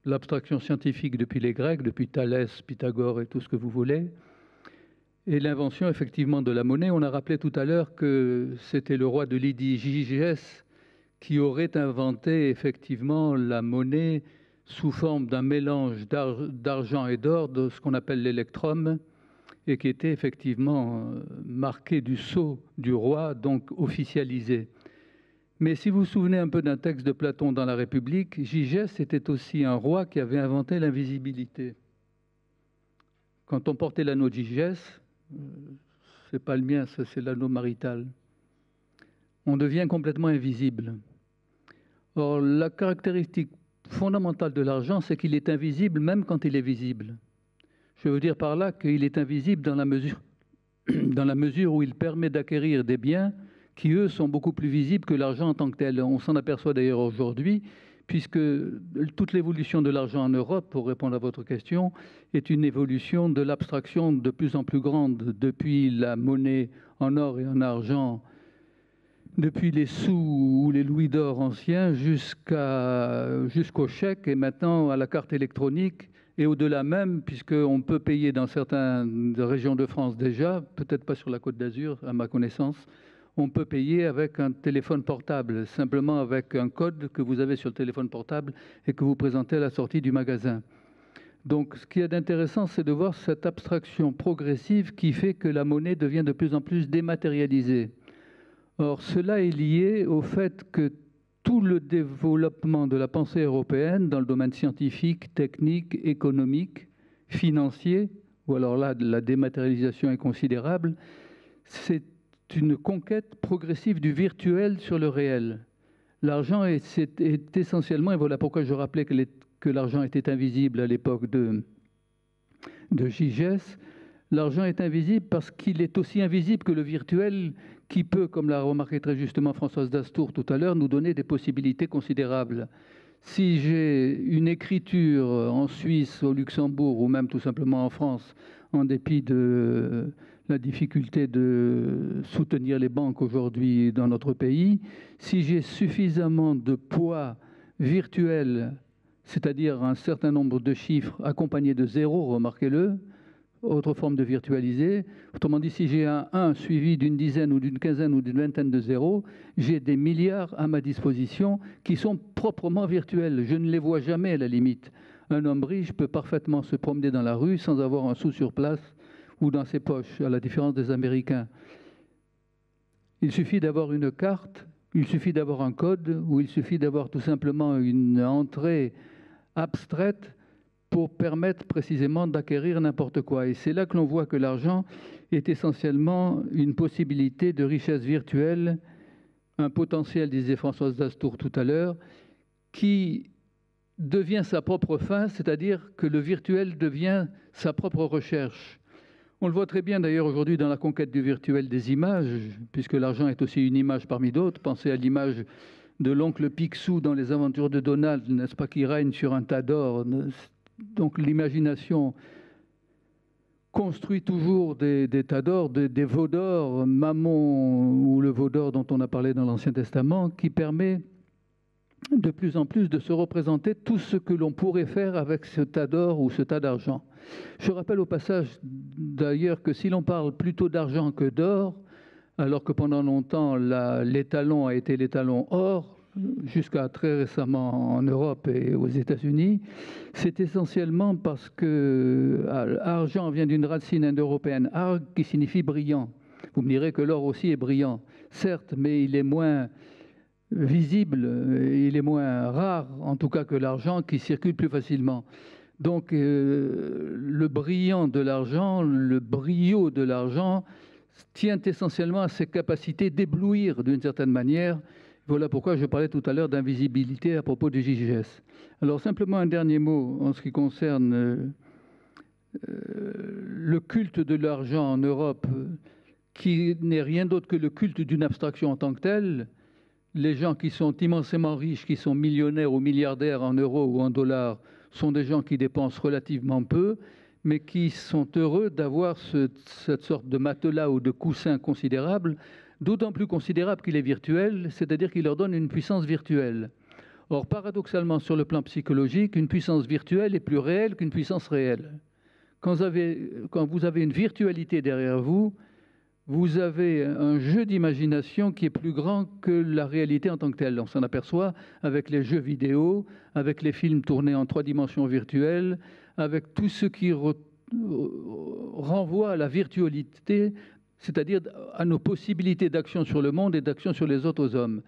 L'abstraction scientifique depuis les Grecs, depuis Thalès, Pythagore et tout ce que vous voulez. Et l'invention, effectivement, de la monnaie. On a rappelé tout à l'heure que c'était le roi de Lydie, Gygès, qui aurait inventé, effectivement, la monnaie sous forme d'un mélange d'argent et d'or, de ce qu'on appelle l'électrum, et qui était effectivement marqué du sceau du roi, donc officialisé. Mais si vous vous souvenez un peu d'un texte de Platon dans la République, Gygès était aussi un roi qui avait inventé l'invisibilité. Quand on portait l'anneau de Gygès, c'est pas le mien, c'est l'anneau marital, on devient complètement invisible. Or, la caractéristique fondamentale de l'argent, c'est qu'il est invisible même quand il est visible. Je veux dire par là qu'il est invisible dans la mesure où il permet d'acquérir des biens qui, eux, sont beaucoup plus visibles que l'argent en tant que tel. On s'en aperçoit d'ailleurs aujourd'hui, puisque toute l'évolution de l'argent en Europe, pour répondre à votre question, est une évolution de l'abstraction de plus en plus grande, depuis la monnaie en or et en argent, depuis les sous ou les louis d'or anciens jusqu'au chèque, et maintenant à la carte électronique. Et au-delà même, puisqu'on peut payer dans certaines régions de France déjà, peut-être pas sur la Côte d'Azur, à ma connaissance, on peut payer avec un téléphone portable, simplement avec un code que vous avez sur le téléphone portable et que vous présentez à la sortie du magasin. Donc, ce qui est intéressant, c'est de voir cette abstraction progressive qui fait que la monnaie devient de plus en plus dématérialisée. Or, cela est lié au fait que tout le développement de la pensée européenne dans le domaine scientifique, technique, économique, financier, ou alors là, la dématérialisation est considérable, c'est une conquête progressive du virtuel sur le réel. L'argent est essentiellement, et voilà pourquoi je rappelais que l'argent était invisible à l'époque de Gygès, l'argent est invisible parce qu'il est aussi invisible que le virtuel, qui peut, comme l'a remarqué très justement Françoise Dastour tout à l'heure, nous donner des possibilités considérables. Si j'ai une écriture en Suisse, au Luxembourg ou même tout simplement en France, en dépit de la difficulté de soutenir les banques aujourd'hui dans notre pays, si j'ai suffisamment de poids virtuel, c'est-à-dire un certain nombre de chiffres accompagnés de zéros, remarquez-le, autre forme de virtualiser. Autrement dit, si j'ai un 1 suivi d'une dizaine ou d'une quinzaine ou d'une vingtaine de zéros, j'ai des milliards à ma disposition qui sont proprement virtuels. Je ne les vois jamais à la limite. Un homme riche peut parfaitement se promener dans la rue sans avoir un sou sur place ou dans ses poches, à la différence des Américains. Il suffit d'avoir une carte, il suffit d'avoir un code, ou il suffit d'avoir tout simplement une entrée abstraite pour permettre précisément d'acquérir n'importe quoi. Et c'est là que l'on voit que l'argent est essentiellement une possibilité de richesse virtuelle, un potentiel, disait Françoise Dastour tout à l'heure, qui devient sa propre fin, c'est-à-dire que le virtuel devient sa propre recherche. On le voit très bien d'ailleurs aujourd'hui dans la conquête du virtuel des images, puisque l'argent est aussi une image parmi d'autres. Pensez à l'image de l'oncle Picsou dans les aventures de Donald, n'est-ce pas, qui règne sur un tas d'or. Donc l'imagination construit toujours des tas d'or, des veaux d'or, Mammon ou le veau d'or dont on a parlé dans l'Ancien Testament, qui permet de plus en plus de se représenter tout ce que l'on pourrait faire avec ce tas d'or ou ce tas d'argent. Je rappelle au passage d'ailleurs que si l'on parle plutôt d'argent que d'or, alors que pendant longtemps l'étalon a été l'étalon or, jusqu'à très récemment en Europe et aux États-Unis, c'est essentiellement parce que argent vient d'une racine indo-européenne, arg, qui signifie brillant. Vous me direz que l'or aussi est brillant, certes, mais il est moins visible, il est moins rare, en tout cas que l'argent qui circule plus facilement. Donc le brillant de l'argent, le brio de l'argent tient essentiellement à ses capacités d'éblouir d'une certaine manière. Voilà pourquoi je parlais tout à l'heure d'invisibilité à propos du JGS. Alors simplement un dernier mot en ce qui concerne le culte de l'argent en Europe, qui n'est rien d'autre que le culte d'une abstraction en tant que telle. Les gens qui sont immensément riches, qui sont millionnaires ou milliardaires en euros ou en dollars, sont des gens qui dépensent relativement peu, mais qui sont heureux d'avoir cette sorte de matelas ou de coussin considérable, d'autant plus considérable qu'il est virtuel, c'est-à-dire qu'il leur donne une puissance virtuelle. Or, paradoxalement, sur le plan psychologique, une puissance virtuelle est plus réelle qu'une puissance réelle. Quand vous avez une virtualité derrière vous, vous avez un jeu d'imagination qui est plus grand que la réalité en tant que telle. On s'en aperçoit avec les jeux vidéo, avec les films tournés en 3 dimensions virtuelles, avec tout ce qui renvoie à la virtualité, c'est-à-dire à nos possibilités d'action sur le monde et d'action sur les autres hommes.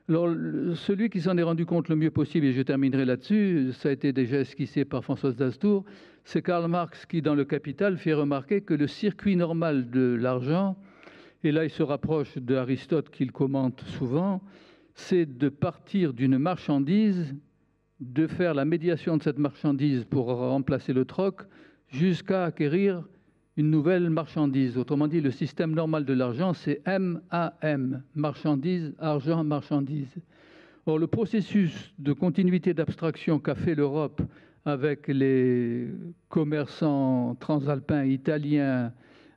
Alors, celui qui s'en est rendu compte le mieux possible, et je terminerai là-dessus, ça a été déjà esquissé par Françoise Dastour, c'est Karl Marx qui, dans Le Capital, fait remarquer que le circuit normal de l'argent, et là il se rapproche d'Aristote qu'il commente souvent, c'est de partir d'une marchandise, de faire la médiation de cette marchandise pour remplacer le troc, jusqu'à acquérir une nouvelle marchandise. Autrement dit, le système normal de l'argent, c'est MAM, marchandise, argent, marchandise. Or, le processus de continuité d'abstraction qu'a fait l'Europe avec les commerçants transalpins italiens,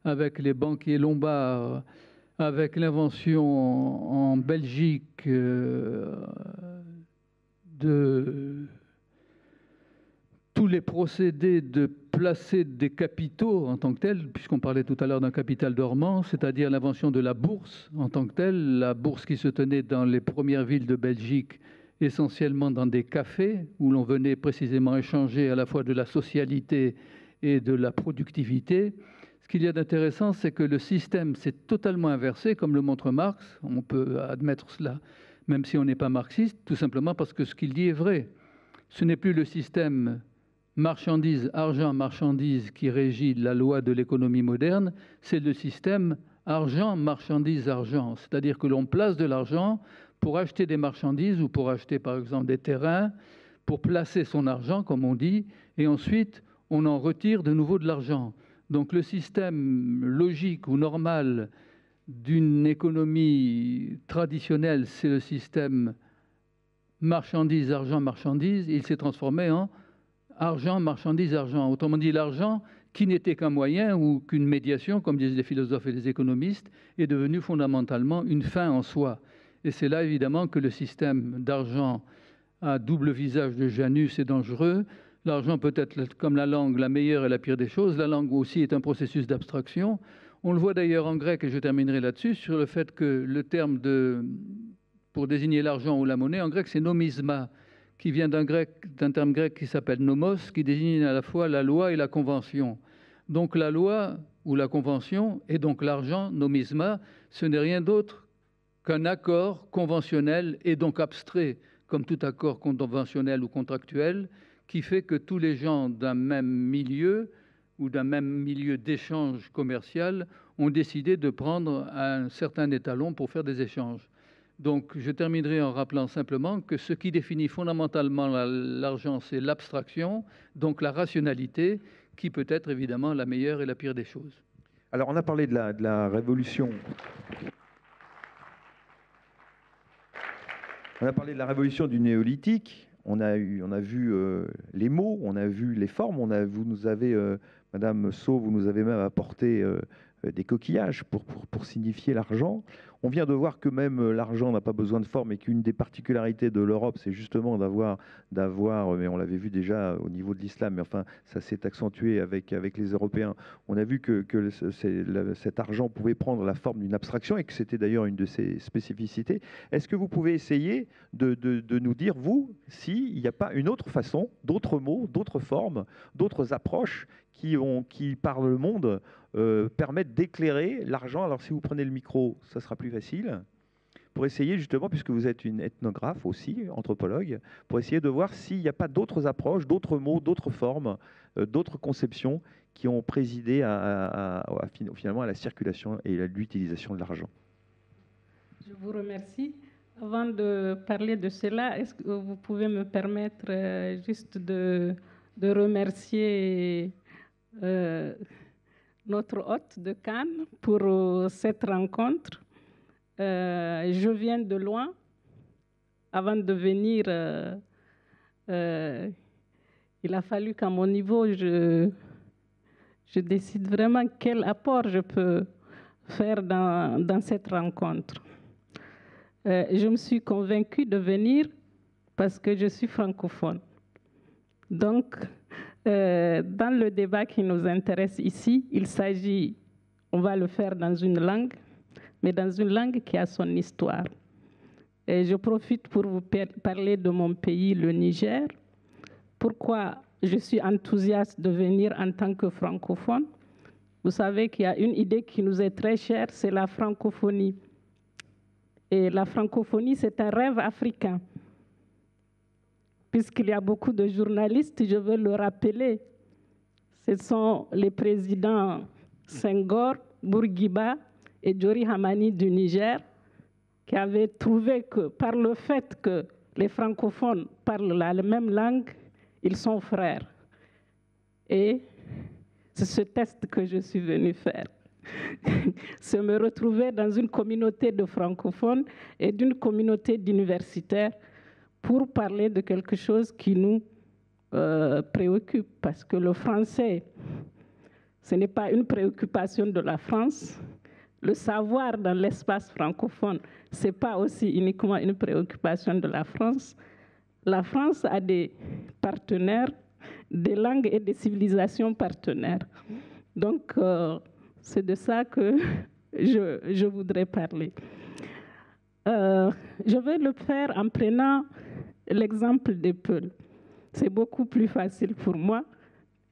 avec les banquiers lombards, avec l'invention en Belgique de tous les procédés de placer des capitaux en tant que tels, puisqu'on parlait tout à l'heure d'un capital dormant, c'est-à-dire l'invention de la bourse en tant que telle, la bourse qui se tenait dans les premières villes de Belgique, essentiellement dans des cafés, où l'on venait précisément échanger à la fois de la socialité et de la productivité. Ce qu'il y a d'intéressant, c'est que le système s'est totalement inversé, comme le montre Marx. On peut admettre cela, même si on n'est pas marxiste, tout simplement parce que ce qu'il dit est vrai. Ce n'est plus le système marchandise, argent, marchandise qui régit la loi de l'économie moderne, c'est le système argent, marchandise, argent. C'est-à-dire que l'on place de l'argent pour acheter des marchandises ou pour acheter par exemple des terrains, pour placer son argent, comme on dit, et ensuite on en retire de nouveau de l'argent. Donc le système logique ou normal d'une économie traditionnelle, c'est le système marchandise, argent, marchandise. Il s'est transformé en argent, marchandise, argent. Autrement dit, l'argent, qui n'était qu'un moyen ou qu'une médiation, comme disent les philosophes et les économistes, est devenu fondamentalement une fin en soi. Et c'est là, évidemment, que le système d'argent à double visage de Janus est dangereux. L'argent peut être, comme la langue, la meilleure et la pire des choses. La langue aussi est un processus d'abstraction. On le voit d'ailleurs en grec, et je terminerai là-dessus, sur le fait que le terme pour désigner l'argent ou la monnaie, en grec, c'est nomisma, qui vient d'un terme grec qui s'appelle nomos, qui désigne à la fois la loi et la convention. Donc la loi ou la convention, et donc l'argent, nomisma, ce n'est rien d'autre qu'un accord conventionnel et donc abstrait, comme tout accord conventionnel ou contractuel, qui fait que tous les gens d'un même milieu ou d'un même milieu d'échange commercial ont décidé de prendre un certain étalon pour faire des échanges. Donc je terminerai en rappelant simplement que ce qui définit fondamentalement l'argent, c'est l'abstraction, donc la rationalité, qui peut être évidemment la meilleure et la pire des choses. Alors on a parlé de la révolution. On a parlé de la révolution du néolithique. On a vu les mots, on a vu les formes. Madame Sceaux, vous nous avez même apporté des coquillages pour signifier l'argent. On vient de voir que même l'argent n'a pas besoin de forme et qu'une des particularités de l'Europe, c'est justement d'avoir, mais on l'avait vu déjà au niveau de l'islam, mais enfin ça s'est accentué avec les Européens. On a vu que cet argent pouvait prendre la forme d'une abstraction et que c'était d'ailleurs une de ses spécificités. Est-ce que vous pouvez essayer de nous dire, vous, s'il n'y a pas une autre façon, d'autres mots, d'autres formes, d'autres approches qui par le monde permettent d'éclairer l'argent. Alors si vous prenez le micro, ça sera plus facile, pour essayer justement, puisque vous êtes une ethnographe aussi, anthropologue, pour essayer de voir s'il n'y a pas d'autres approches, d'autres mots, d'autres formes, d'autres conceptions qui ont présidé finalement à la circulation et à l'utilisation de l'argent. Je vous remercie. Avant de parler de cela, est-ce que vous pouvez me permettre juste de remercier notre hôte de Cannes pour cette rencontre. Je viens de loin. Avant de venir, il a fallu qu'à mon niveau, je décide vraiment quel apport je peux faire dans cette rencontre. Je me suis convaincue de venir parce que je suis francophone. Donc, dans le débat qui nous intéresse ici, il s'agit, on va le faire dans une langue, mais dans une langue qui a son histoire. Et je profite pour vous parler de mon pays, le Niger. Pourquoi je suis enthousiaste de venir en tant que francophone? Vous savez qu'il y a une idée qui nous est très chère, c'est la francophonie. Et la francophonie, c'est un rêve africain. Puisqu'il y a beaucoup de journalistes, je veux le rappeler. Ce sont les présidents Senghor, Bourguiba et Jori Hamani du Niger qui avaient trouvé que par le fait que les francophones parlent la même langue, ils sont frères. Et c'est ce test que je suis venue faire. C'est me retrouver dans une communauté de francophones et d'une communauté d'universitaires pour parler de quelque chose qui nous préoccupe, parce que le français, ce n'est pas une préoccupation de la France. Le savoir dans l'espace francophone, ce n'est pas aussi uniquement une préoccupation de la France. La France a des partenaires, des langues et des civilisations partenaires. Donc, c'est de ça que je voudrais parler. Je vais le faire en prenant l'exemple des Peuls. C'est beaucoup plus facile pour moi.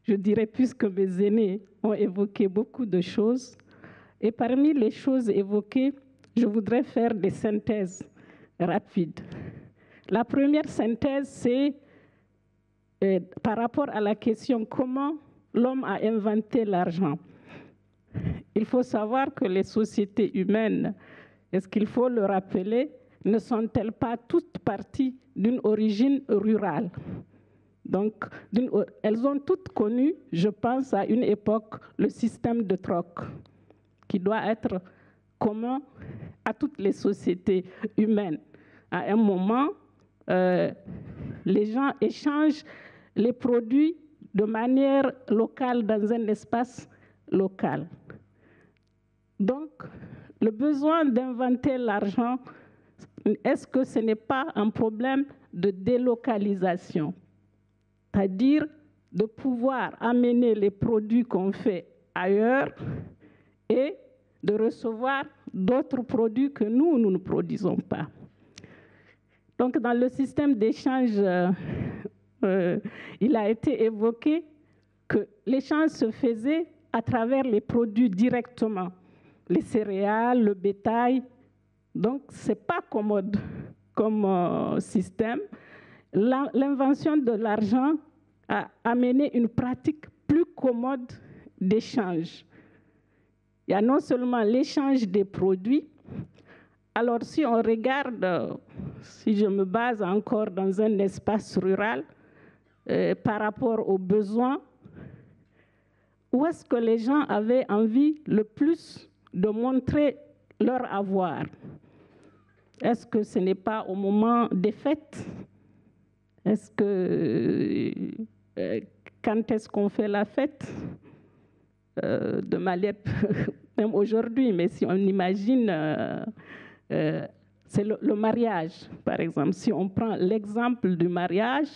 Je dirais, puisque mes aînés ont évoqué beaucoup de choses. Et parmi les choses évoquées, je voudrais faire des synthèses rapides. La première synthèse, c'est par rapport à la question comment l'homme a inventé l'argent. Il faut savoir que les sociétés humaines, est-ce qu'il faut le rappeler, ne sont-elles pas toutes parties d'une origine rurale? Donc, elles ont toutes connu, je pense, à une époque, le système de troc, qui doit être commun à toutes les sociétés humaines. À un moment, les gens échangent les produits de manière locale dans un espace local. Donc, le besoin d'inventer l'argent, est-ce que ce n'est pas un problème de délocalisation? C'est-à-dire de pouvoir amener les produits qu'on fait ailleurs et de recevoir d'autres produits que nous ne produisons pas. Donc, dans le système d'échange, il a été évoqué que l'échange se faisait à travers les produits directement, les céréales, le bétail. Donc, ce n'est pas commode comme système. L'invention de l'argent a amené une pratique plus commode d'échange. Il y a non seulement l'échange des produits. Alors, si on regarde, si je me base encore dans un espace rural, par rapport aux besoins, où est-ce que les gens avaient envie le plus de montrer leur avoir? Est-ce que ce n'est pas au moment des fêtes? Est-ce que quand est-ce qu'on fait la fête? De manière, même aujourd'hui, mais si on imagine, c'est le mariage, par exemple. Si on prend l'exemple du mariage,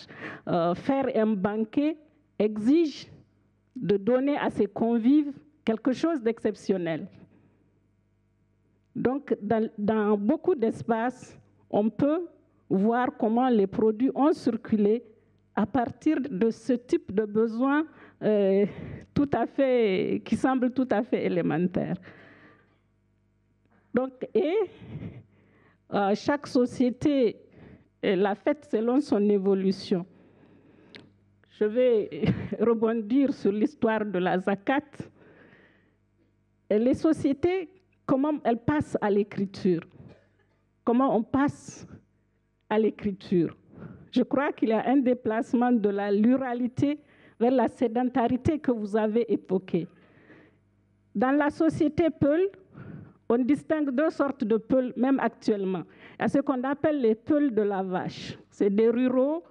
faire un banquet exige de donner à ses convives quelque chose d'exceptionnel. Donc, dans beaucoup d'espaces, on peut voir comment les produits ont circulé à partir de ce type de besoin qui semble tout à fait élémentaire. Donc, chaque société l'a faite selon son évolution. Je vais rebondir sur l'histoire de la zakat. Et les sociétés, comment elles passent à l'écriture? Comment on passe à l'écriture? Je crois qu'il y a un déplacement de la ruralité vers la sédentarité que vous avez évoqué. Dans la société Peul, on distingue deux sortes de Peuls, même actuellement. Il y a ce qu'on appelle les Peuls de la vache. C'est des ruraux.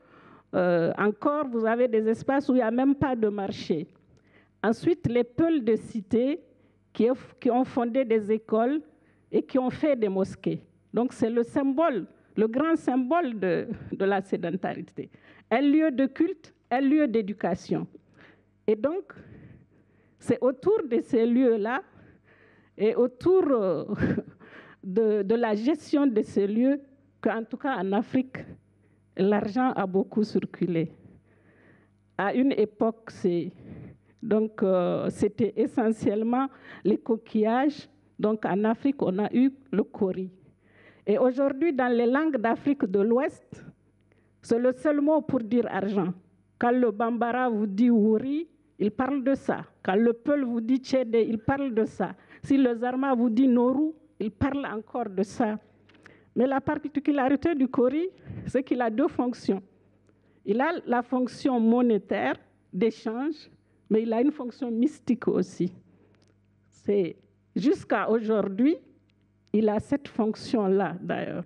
Encore, vous avez des espaces où il n'y a même pas de marché. Ensuite, les Peuls de cité qui ont fondé des écoles et qui ont fait des mosquées. Donc, c'est le symbole, le grand symbole de la sédentarité. Un lieu de culte, un lieu d'éducation. Et donc, c'est autour de ces lieux-là et autour de la gestion de ces lieux qu'en tout cas en Afrique, l'argent a beaucoup circulé. À une époque, c'était essentiellement les coquillages. Donc en Afrique, on a eu le kori. Et aujourd'hui, dans les langues d'Afrique de l'Ouest, c'est le seul mot pour dire argent. Quand le Bambara vous dit Wuri, il parle de ça. Quand le Peul vous dit Tchédé, il parle de ça. Si le Zarma vous dit Noru, il parle encore de ça. Mais la particularité du kori, c'est qu'il a deux fonctions. Il a la fonction monétaire d'échange, mais il a une fonction mystique aussi. Jusqu'à aujourd'hui, il a cette fonction-là, d'ailleurs.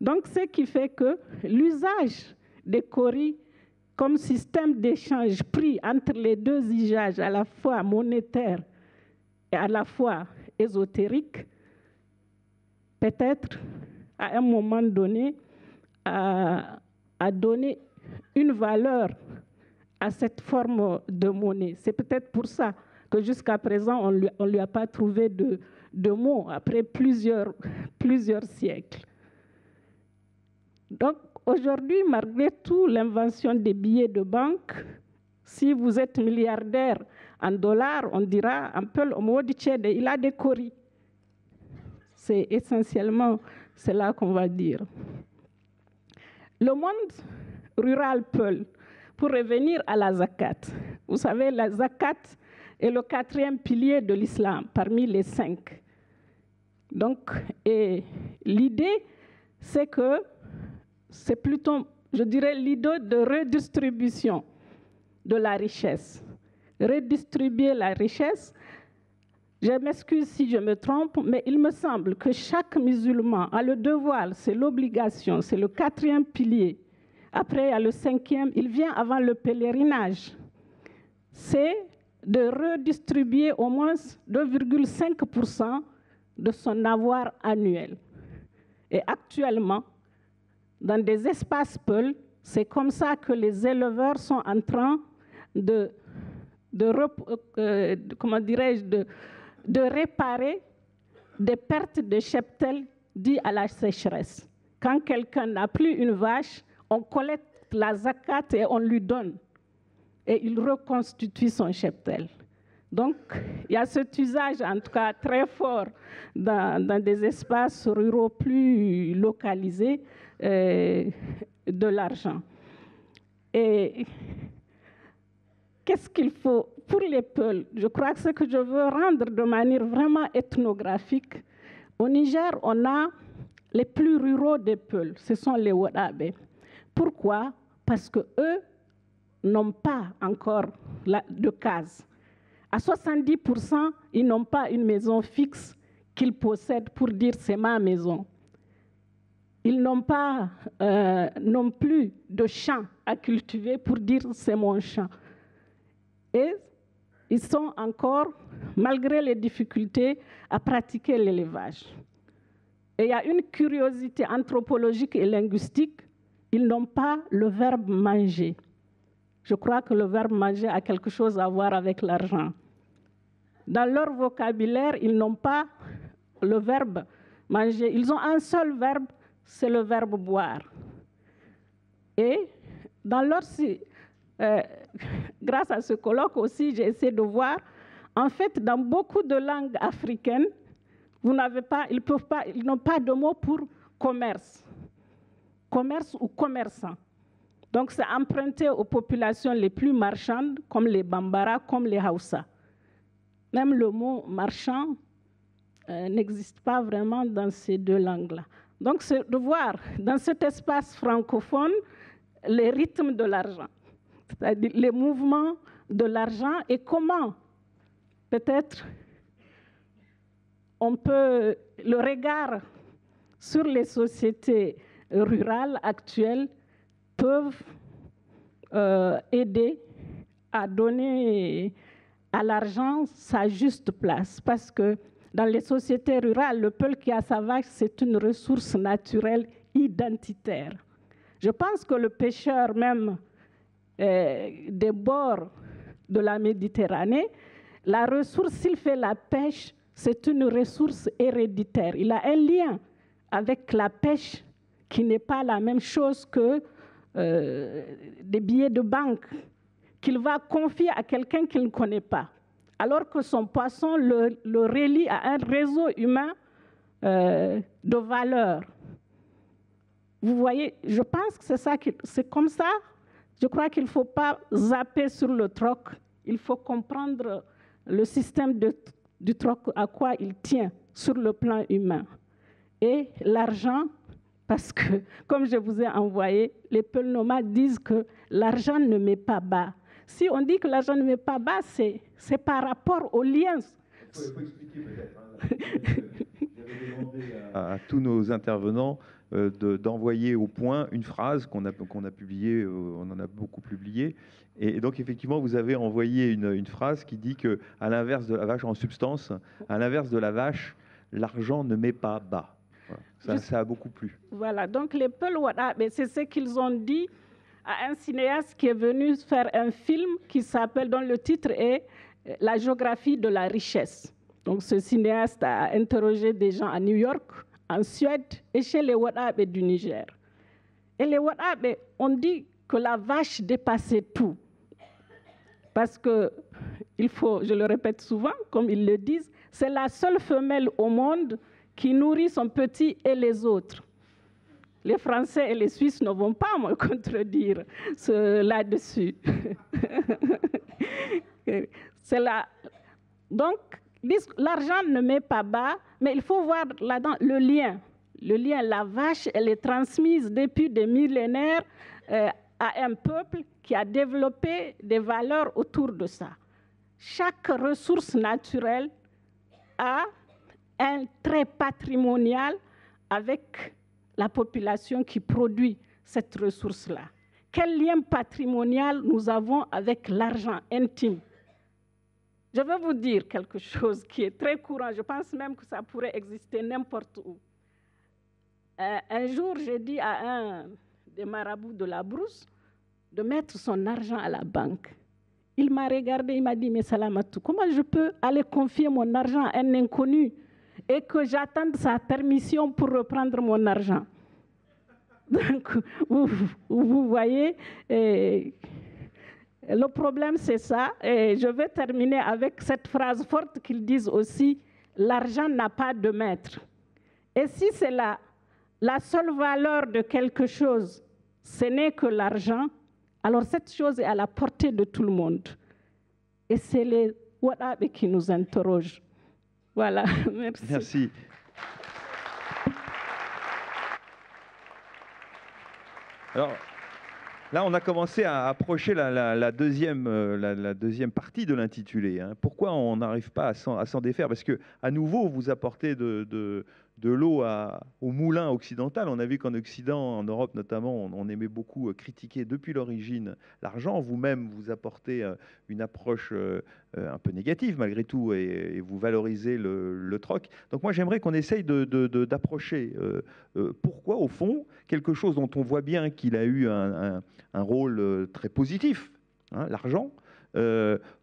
Donc, ce qui fait que l'usage des koris comme système d'échange pris entre les deux usages, à la fois monétaire et à la fois ésotérique, peut-être, à un moment donné, a donné une valeur à cette forme de monnaie. C'est peut-être pour ça que jusqu'à présent, on ne lui a pas trouvé de mots après plusieurs siècles. Donc, aujourd'hui, malgré tout, l'invention des billets de banque, si vous êtes milliardaire en dollars, on dira un peu au mot du Tchède, il a des koris. C'est essentiellement cela qu'on va dire. Le monde rural Peul, pour revenir à la zakat, vous savez, la zakat est le 4e pilier de l'islam, parmi les 5. Donc, l'idée, c'est que c'est plutôt, je dirais, l'idée de redistribution de la richesse. Redistribuer la richesse, je m'excuse si je me trompe, mais il me semble que chaque musulman a le devoir, c'est l'obligation, c'est le 4e pilier. Après, il y a le 5e, il vient avant le pèlerinage. C'est de redistribuer au moins 2,5% de son avoir annuel. Et actuellement, dans des espaces Peul, c'est comme ça que les éleveurs sont en train comment dirais-je, de réparer des pertes de cheptel dues à la sécheresse. Quand quelqu'un n'a plus une vache, on collecte la zakat et on lui donne. Et il reconstitue son cheptel. Donc, il y a cet usage, en tout cas très fort, dans des espaces ruraux plus localisés, de l'argent. Et qu'est-ce qu'il faut pour les Peuls? Je crois que ce que je veux rendre de manière vraiment ethnographique, au Niger, on a les plus ruraux des Peuls, ce sont les Wodabé. Pourquoi? Parce qu'eux n'ont pas encore de case. À 70%, ils n'ont pas une maison fixe qu'ils possèdent pour dire « c'est ma maison ». Ils n'ont pas non plus de champ à cultiver pour dire « c'est mon champ ». Et ils sont encore, malgré les difficultés, à pratiquer l'élevage. Et il y a une curiosité anthropologique et linguistique, ils n'ont pas le verbe « manger ». Je crois que le verbe « manger » a quelque chose à voir avec l'argent. Dans leur vocabulaire, ils n'ont pas le verbe « manger ». Ils ont un seul verbe, c'est le verbe « boire ». Et dans leur... grâce à ce colloque aussi, j'ai essayé de voir, en fait, dans beaucoup de langues africaines, ils n'ont pas de mot pour commerce. Commerce ou commerçant. Donc, c'est emprunté aux populations les plus marchandes, comme les Bambara, comme les Hausa. Même le mot marchand n'existe pas vraiment dans ces deux langues-là. Donc, c'est de voir dans cet espace francophone les rythmes de l'argent, c'est-à-dire les mouvements de l'argent et comment, peut-être, on peut, le regard sur les sociétés rurales actuelles peuvent aider à donner à l'argent sa juste place. Parce que dans les sociétés rurales, le peul qui a sa vache, c'est une ressource naturelle identitaire. Je pense que le pêcheur même des bords de la Méditerranée, la ressource, s'il fait la pêche, c'est une ressource héréditaire. Il a un lien avec la pêche qui n'est pas la même chose que des billets de banque qu'il va confier à quelqu'un qu'il ne connaît pas, alors que son poisson le relie à un réseau humain de valeurs. Vous voyez, je pense que c'est comme ça. Je crois qu'il ne faut pas zapper sur le troc. Il faut comprendre le système du troc, à quoi il tient sur le plan humain. Et l'argent, parce que, comme je vous ai envoyé, les Peuls nomades disent que l'argent ne met pas bas. Si on dit que l'argent ne met pas bas, c'est par rapport aux liens. Il faut expliquer peut-être. J'avais demandé à tous nos intervenants d'envoyer au point une phrase qu'on a publiée, on en a beaucoup publié. Et donc, effectivement, vous avez envoyé une phrase qui dit qu'à l'inverse de la vache, en substance, à l'inverse de la vache, l'argent ne met pas bas. Voilà. Ça a beaucoup plu. Voilà, donc les Peuls Wodabé, c'est ce qu'ils ont dit à un cinéaste qui est venu faire un film qui s'appelle, dont le titre est « La géographie de la richesse ». Donc ce cinéaste a interrogé des gens à New York, en Suède et chez les Wodabé du Niger. Et les Wodabé ont dit que la vache dépassait tout. Parce que, je le répète souvent, comme ils le disent, c'est la seule femelle au monde qui nourrit son petit et les autres. Les Français et les Suisses ne vont pas me contredire là-dessus. Donc, l'argent ne met pas bas, mais il faut voir là-dedans le lien. Le lien, la vache, elle est transmise depuis des millénaires à un peuple qui a développé des valeurs autour de ça. Chaque ressource naturelle a un trait patrimonial avec la population qui produit cette ressource-là. Quel lien patrimonial nous avons avec l'argent intime? Je vais vous dire quelque chose qui est très courant. Je pense même que ça pourrait exister n'importe où. Un jour, j'ai dit à un des marabouts de la brousse de mettre son argent à la banque. Il m'a regardé, il m'a dit, mais Salamatou, comment je peux aller confier mon argent à un inconnu et que j'attende sa permission pour reprendre mon argent? Donc, vous voyez, le problème c'est ça. Et je vais terminer avec cette phrase forte qu'ils disent aussi, l'argent n'a pas de maître. Et si c'est la seule valeur de quelque chose, ce n'est que l'argent, alors cette chose est à la portée de tout le monde. Et c'est les Wadabe qui nous interrogent. Voilà, merci. Merci. Alors, là, on a commencé à approcher la deuxième partie de l'intitulé. Hein. Pourquoi on n'arrive pas à s'en défaire? Parce que, à nouveau, vous apportez de l'eau au moulin occidental. On a vu qu'en Occident, en Europe notamment, on aimait beaucoup critiquer depuis l'origine l'argent. Vous-même, vous apportez une approche un peu négative malgré tout et vous valorisez le troc. Donc moi, j'aimerais qu'on essaye d'approcher pourquoi, au fond, quelque chose dont on voit bien qu'il a eu un rôle très positif, hein, l'argent.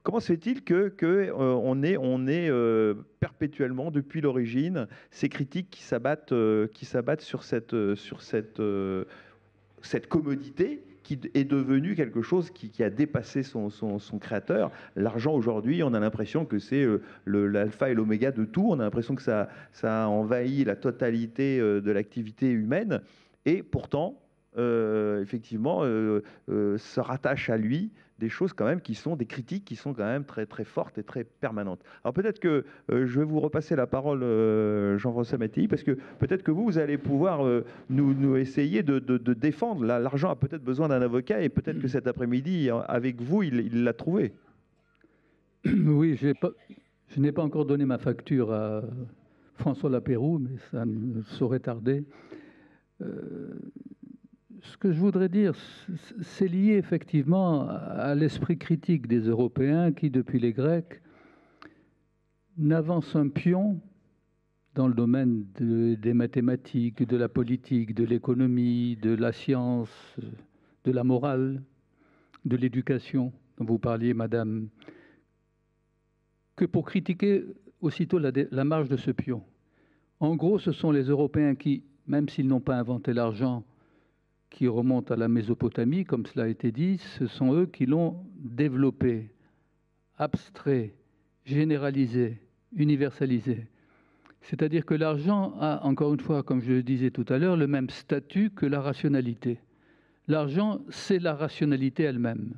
Comment se fait-il qu'on ait perpétuellement, depuis l'origine, ces critiques qui s'abattent sur cette commodité qui est devenue quelque chose qui a dépassé son créateur? L'argent, aujourd'hui, on a l'impression que c'est l'alpha et l'oméga de tout. On a l'impression que ça a envahi la totalité de l'activité humaine. Et pourtant, effectivement, se rattachent à lui des choses quand même qui sont des critiques qui sont quand même très, très fortes et très permanentes. Alors peut-être que je vais vous repasser la parole, Jean-François Mattei, parce que peut-être que vous allez pouvoir nous essayer de défendre. L'argent a peut-être besoin d'un avocat et peut-être que cet après-midi, avec vous, il l'a trouvé. Oui, je n'ai pas encore donné ma facture à François Lapéroux, mais ça ne saurait tarder. Ce que je voudrais dire, c'est lié effectivement à l'esprit critique des Européens qui, depuis les Grecs, n'avancent un pion dans le domaine des mathématiques, de la politique, de l'économie, de la science, de la morale, de l'éducation, dont vous parliez, madame, que pour critiquer aussitôt la marge de ce pion. En gros, ce sont les Européens qui, même s'ils n'ont pas inventé l'argent, qui remonte à la Mésopotamie, comme cela a été dit, ce sont eux qui l'ont développé, abstrait, généralisé, universalisé. C'est-à-dire que l'argent a, encore une fois, comme je le disais tout à l'heure, le même statut que la rationalité. L'argent, c'est la rationalité elle-même,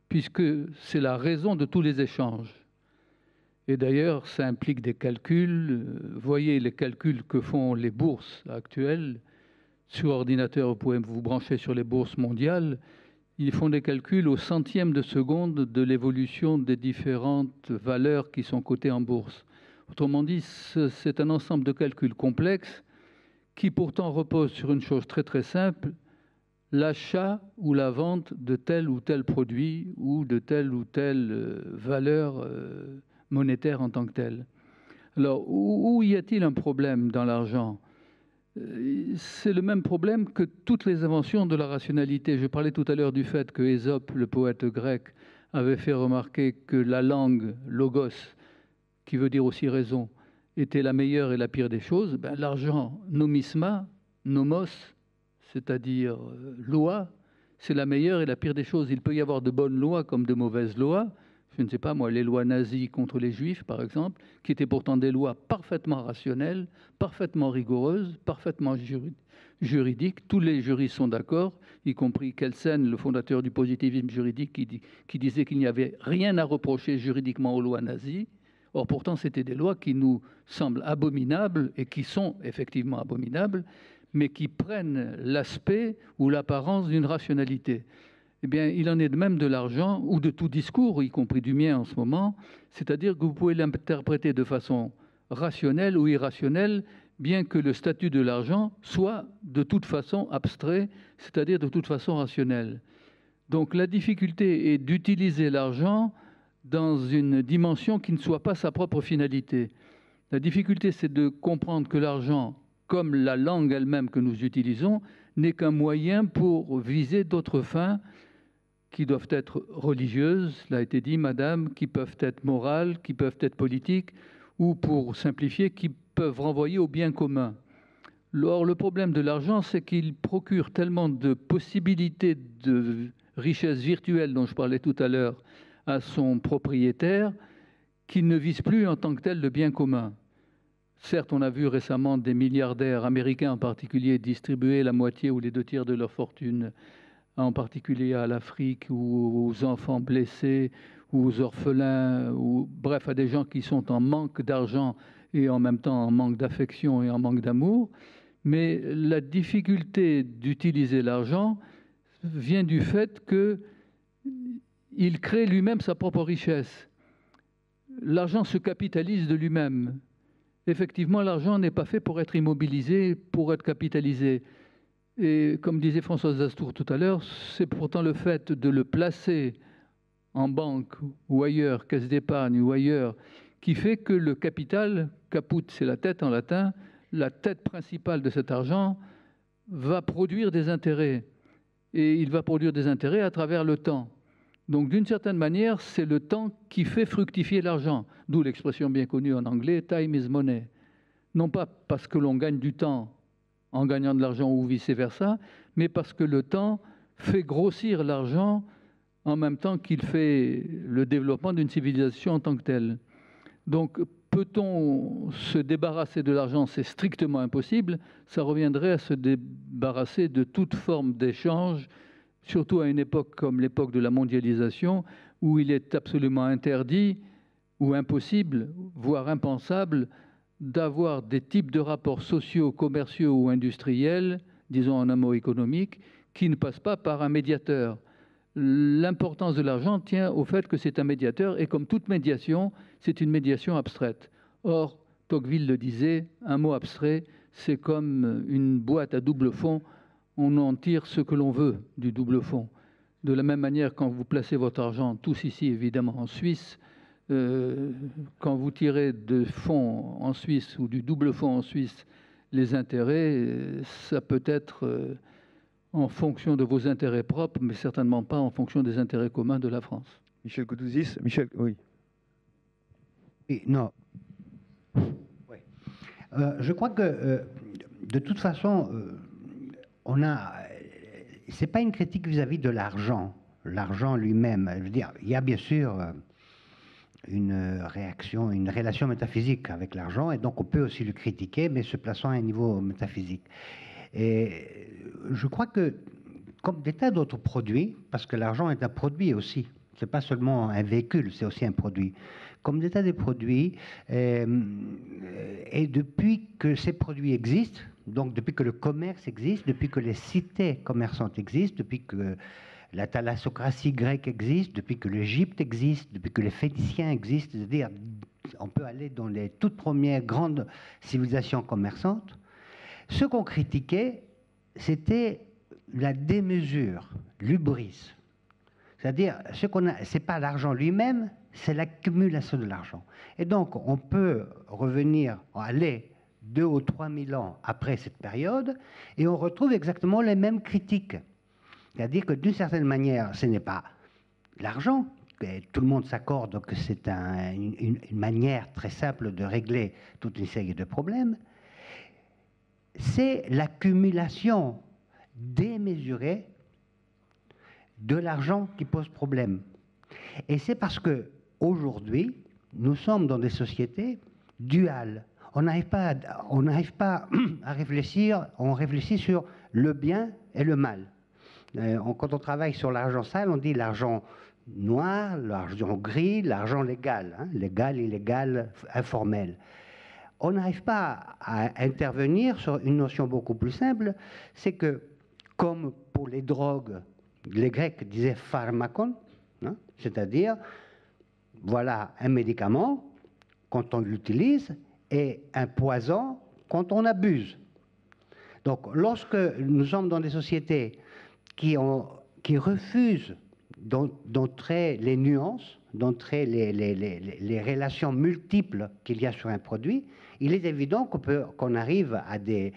puisque c'est la raison de tous les échanges. Et d'ailleurs, ça implique des calculs. Voyez les calculs que font les bourses actuelles. Sur ordinateur, vous pouvez vous brancher sur les bourses mondiales. Ils font des calculs au centième de seconde de l'évolution des différentes valeurs qui sont cotées en bourse. Autrement dit, c'est un ensemble de calculs complexes qui pourtant repose sur une chose très très simple, l'achat ou la vente de tel ou tel produit ou de telle ou telle valeur monétaire en tant que telle. Alors, où y a-t-il un problème dans l'argent ? C'est le même problème que toutes les inventions de la rationalité. Je parlais tout à l'heure du fait que Ésope, le poète grec, avait fait remarquer que la langue, logos, qui veut dire aussi raison, était la meilleure et la pire des choses. Ben, l'argent, nomisma, nomos, c'est-à-dire loi, c'est la meilleure et la pire des choses. Il peut y avoir de bonnes lois comme de mauvaises lois. Je ne sais pas, moi, les lois nazies contre les juifs, par exemple, qui étaient pourtant des lois parfaitement rationnelles, parfaitement rigoureuses, parfaitement juridiques. Tous les juristes sont d'accord, y compris Kelsen, le fondateur du positivisme juridique, qui disait qu'il n'y avait rien à reprocher juridiquement aux lois nazies. Or, pourtant, c'était des lois qui nous semblent abominables et qui sont effectivement abominables, mais qui prennent l'aspect ou l'apparence d'une rationalité. Eh bien, il en est de même de l'argent ou de tout discours, y compris du mien en ce moment, c'est-à-dire que vous pouvez l'interpréter de façon rationnelle ou irrationnelle, bien que le statut de l'argent soit de toute façon abstrait, c'est-à-dire de toute façon rationnel. Donc la difficulté est d'utiliser l'argent dans une dimension qui ne soit pas sa propre finalité. La difficulté, c'est de comprendre que l'argent, comme la langue elle-même que nous utilisons, n'est qu'un moyen pour viser d'autres fins qui doivent être religieuses, cela a été dit, madame, qui peuvent être morales, qui peuvent être politiques, ou pour simplifier, qui peuvent renvoyer au bien commun. Or, le problème de l'argent, c'est qu'il procure tellement de possibilités de richesse virtuelle dont je parlais tout à l'heure à son propriétaire qu'il ne vise plus en tant que tel le bien commun. Certes, on a vu récemment des milliardaires américains en particulier distribuer la moitié ou les 2 tiers de leur fortune, en particulier à l'Afrique ou aux enfants blessés ou aux orphelins, ou bref, à des gens qui sont en manque d'argent et en même temps en manque d'affection et en manque d'amour. Mais la difficulté d'utiliser l'argent vient du fait qu'il crée lui-même sa propre richesse. L'argent se capitalise de lui-même. Effectivement, l'argent n'est pas fait pour être immobilisé, pour être capitalisé. Et comme disait Françoise Zastour tout à l'heure, c'est pourtant le fait de le placer en banque ou ailleurs, caisse d'épargne ou ailleurs, qui fait que le capital, caput, c'est la tête en latin, la tête principale de cet argent va produire des intérêts. Et il va produire des intérêts à travers le temps. Donc, d'une certaine manière, c'est le temps qui fait fructifier l'argent. D'où l'expression bien connue en anglais, time is money. Non pas parce que l'on gagne du temps en gagnant de l'argent ou vice-versa, mais parce que le temps fait grossir l'argent en même temps qu'il fait le développement d'une civilisation en tant que telle. Donc, peut-on se débarrasser de l'argent? C'est strictement impossible. Ça reviendrait à se débarrasser de toute forme d'échange, surtout à une époque comme l'époque de la mondialisation, où il est absolument interdit ou impossible, voire impensable, d'avoir des types de rapports sociaux, commerciaux ou industriels, disons en un mot économique, qui ne passent pas par un médiateur. L'importance de l'argent tient au fait que c'est un médiateur, et comme toute médiation, c'est une médiation abstraite. Or, Tocqueville le disait, un mot abstrait, c'est comme une boîte à double fond, on en tire ce que l'on veut du double fond. De la même manière, quand vous placez votre argent, tous ici évidemment en Suisse, quand vous tirez de fonds en Suisse ou du double fond en Suisse, les intérêts, ça peut être en fonction de vos intérêts propres, mais certainement pas en fonction des intérêts communs de la France. Michel Koutouzis, Michel, oui. Non. Oui. Je crois que, de toute façon, c'est pas une critique vis-à-vis de l'argent lui-même. Je veux dire, il y a bien sûr une relation métaphysique avec l'argent, et donc on peut aussi le critiquer, mais se plaçant à un niveau métaphysique. Et je crois que, comme des tas d'autres produits, parce que l'argent est un produit aussi, c'est pas seulement un véhicule, c'est aussi un produit. Comme des tas de produits, et depuis que ces produits existent, donc depuis que le commerce existe, depuis que les cités commerçantes existent, depuis que la thalassocratie grecque existe, depuis que l'Égypte existe, depuis que les Phéniciens existent, c'est-à-dire on peut aller dans les toutes premières grandes civilisations commerçantes, ce qu'on critiquait, c'était la démesure, l'hubris. C'est-à-dire, c'est pas l'argent lui-même, c'est l'accumulation de l'argent. Et donc, on peut aller 2 ou 3 000 ans après cette période, et on retrouve exactement les mêmes critiques. C'est-à-dire que d'une certaine manière, ce n'est pas l'argent, tout le monde s'accorde que c'est une manière très simple de régler toute une série de problèmes, c'est l'accumulation démesurée de l'argent qui pose problème. Et c'est parce que aujourd'hui, nous sommes dans des sociétés duales. On n'arrive pas à réfléchir, on réfléchit sur le bien et le mal. Quand on travaille sur l'argent sale, on dit l'argent noir, l'argent gris, l'argent légal, hein, légal, illégal, informel. On n'arrive pas à intervenir sur une notion beaucoup plus simple, c'est que, comme pour les drogues, les Grecs disaient pharmakon, hein, c'est-à-dire, voilà un médicament quand on l'utilise et un poison quand on abuse. Donc, lorsque nous sommes dans des sociétés qui refusent d'entrer les nuances, d'entrer les relations multiples qu'il y a sur un produit, il est évident qu'on arrive à des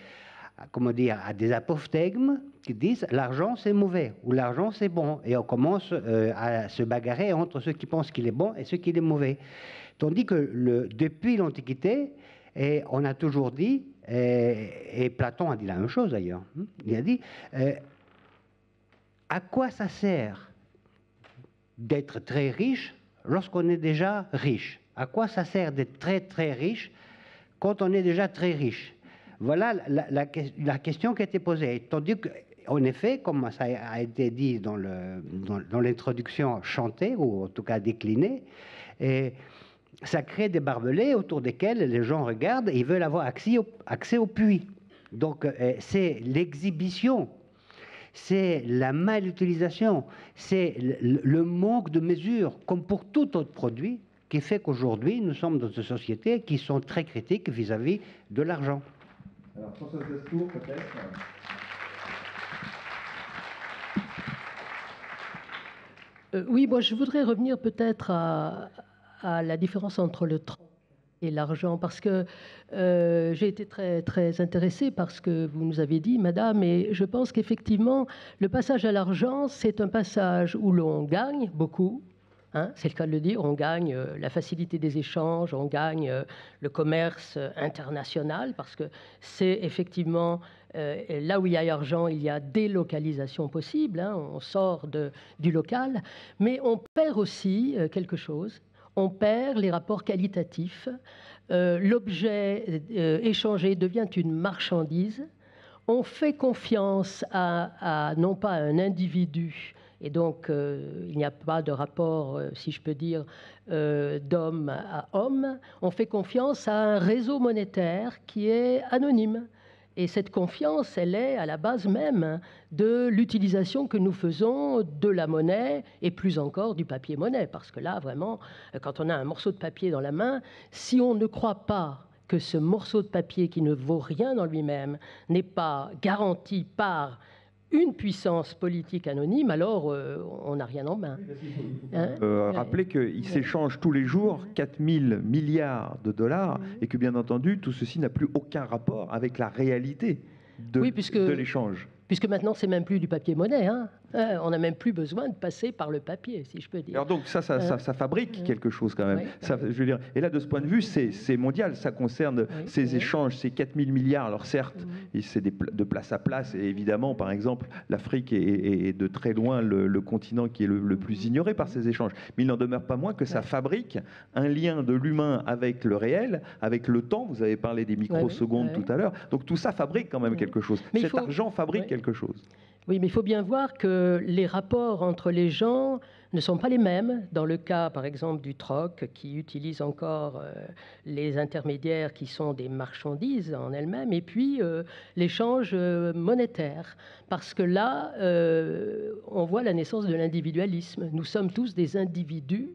apophthegmes qui disent l'argent c'est mauvais ou l'argent c'est bon, et on commence à se bagarrer entre ceux qui pensent qu'il est bon et ceux qui est mauvais. Tandis que depuis l'Antiquité, on a toujours dit, et Platon a dit la même chose d'ailleurs, il a dit à quoi ça sert d'être très riche lorsqu'on est déjà riche? À quoi ça sert d'être très très riche quand on est déjà très riche? Voilà la question qui a été posée. Tandis qu'en effet, comme ça a été dit dans l'introduction chantée, ou en tout cas déclinée, ça crée des barbelés autour desquels les gens regardent et ils veulent avoir accès au puits. Donc c'est l'exhibition, c'est la mal utilisation, c'est le manque de mesure, comme pour tout autre produit, qui fait qu'aujourd'hui, nous sommes dans une société qui sont très critiques vis-à-vis de l'argent. Alors, Françoise Destour, peut-être. Oui, moi, je voudrais revenir peut-être à la différence entre le temps et l'argent, parce que j'ai été très, très intéressée par ce que vous nous avez dit, madame, et je pense qu'effectivement, le passage à l'argent, c'est un passage où l'on gagne beaucoup. Hein, c'est le cas de le dire, on gagne la facilité des échanges, on gagne le commerce international, parce que c'est effectivement là où il y a argent, il y a délocalisation possible, hein, on sort du local, mais on perd aussi quelque chose, on perd les rapports qualitatifs, l'objet échangé devient une marchandise, on fait confiance à non pas à un individu, et donc, il n'y a pas de rapport, si je peux dire, d'homme à homme. On fait confiance à un réseau monétaire qui est anonyme. Et cette confiance, elle est à la base même de l'utilisation que nous faisons de la monnaie et plus encore du papier-monnaie. Parce que là, vraiment, quand on a un morceau de papier dans la main, si on ne croit pas que ce morceau de papier qui ne vaut rien en lui-même n'est pas garanti par une puissance politique anonyme, alors on n'a rien en main. Rappelez qu'ils s'échangent tous les jours 4 000 milliards de dollars et que, bien entendu, tout ceci n'a plus aucun rapport avec la réalité de l'échange. Puisque maintenant, c'est même plus du papier-monnaie. Hein. On n'a même plus besoin de passer par le papier, si je peux dire. Alors donc, ça fabrique quelque chose quand même. Oui. Ça, je veux dire, et là, de ce point de vue, c'est mondial. Ça concerne ces échanges, ces 4 000 milliards. Alors certes, c'est de place à place. Et évidemment, par exemple, l'Afrique est de très loin le continent qui est le plus ignoré par ces échanges. Mais il n'en demeure pas moins que ça fabrique un lien de l'humain avec le réel, avec le temps. Vous avez parlé des microsecondes tout à l'heure. Donc tout ça fabrique quand même quelque chose. Mais cet argent fabrique quelque chose. Oui, mais il faut bien voir que les rapports entre les gens ne sont pas les mêmes. Dans le cas, par exemple, du troc, qui utilise encore les intermédiaires qui sont des marchandises en elles-mêmes, et puis l'échange monétaire. Parce que là, on voit la naissance de l'individualisme. Nous sommes tous des individus.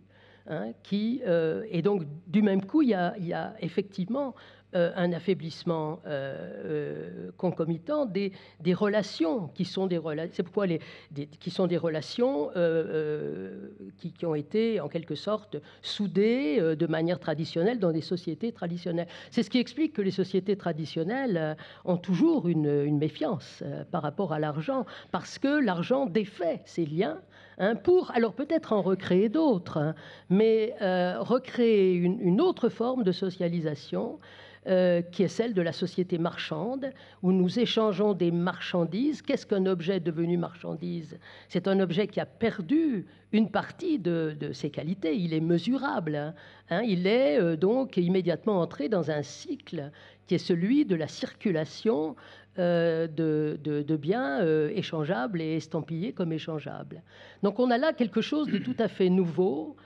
Hein, et donc, du même coup, il y a effectivement un affaiblissement concomitant des relations qui sont des relations. C'est pourquoi qui sont des relations qui ont été en quelque sorte soudées de manière traditionnelle dans des sociétés traditionnelles. C'est ce qui explique que les sociétés traditionnelles ont toujours une méfiance par rapport à l'argent, parce que l'argent défait ces liens. Hein, pour, alors peut-être en recréer d'autres, hein, mais recréer une autre forme de socialisation qui est celle de la société marchande, où nous échangeons des marchandises. Qu'est-ce qu'un objet devenu marchandise? C'est un objet qui a perdu une partie de ses qualités. Il est mesurable. Hein, il est donc immédiatement entré dans un cycle qui est celui de la circulation de biens échangeables et estampillés comme échangeables. Donc on a là quelque chose de tout à fait nouveau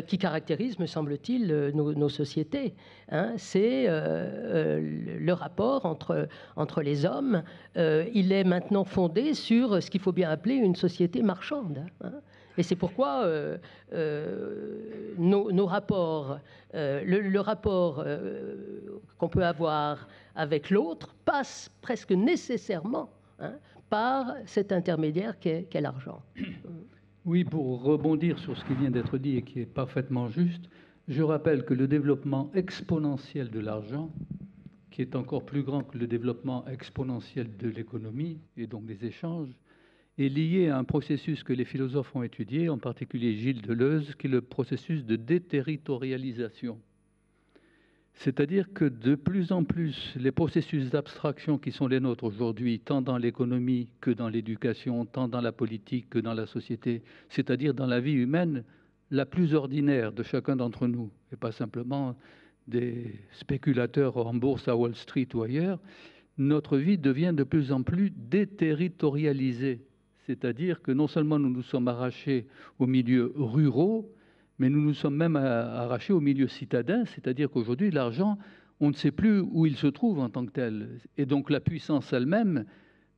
qui caractérise, me semble-t-il, nos sociétés. Hein. C'est le rapport entre les hommes. Il est maintenant fondé sur ce qu'il faut bien appeler une société marchande. Hein. Et c'est pourquoi nos rapports, le rapport qu'on peut avoir avec l'autre passe presque nécessairement par cet intermédiaire qu'est l'argent. Oui, pour rebondir sur ce qui vient d'être dit et qui est parfaitement juste, je rappelle que le développement exponentiel de l'argent qui est encore plus grand que le développement exponentiel de l'économie et donc des échanges, est lié à un processus que les philosophes ont étudié, en particulier Gilles Deleuze, qui est le processus de déterritorialisation. C'est-à-dire que de plus en plus, les processus d'abstraction qui sont les nôtres aujourd'hui, tant dans l'économie que dans l'éducation, tant dans la politique que dans la société, c'est-à-dire dans la vie humaine la plus ordinaire de chacun d'entre nous, et pas simplement des spéculateurs en bourse à Wall Street ou ailleurs, notre vie devient de plus en plus déterritorialisée. C'est-à-dire que non seulement nous nous sommes arrachés aux milieux ruraux, mais nous nous sommes même arrachés au milieu citadin, c'est-à-dire qu'aujourd'hui, l'argent, on ne sait plus où il se trouve en tant que tel. Et donc la puissance elle-même,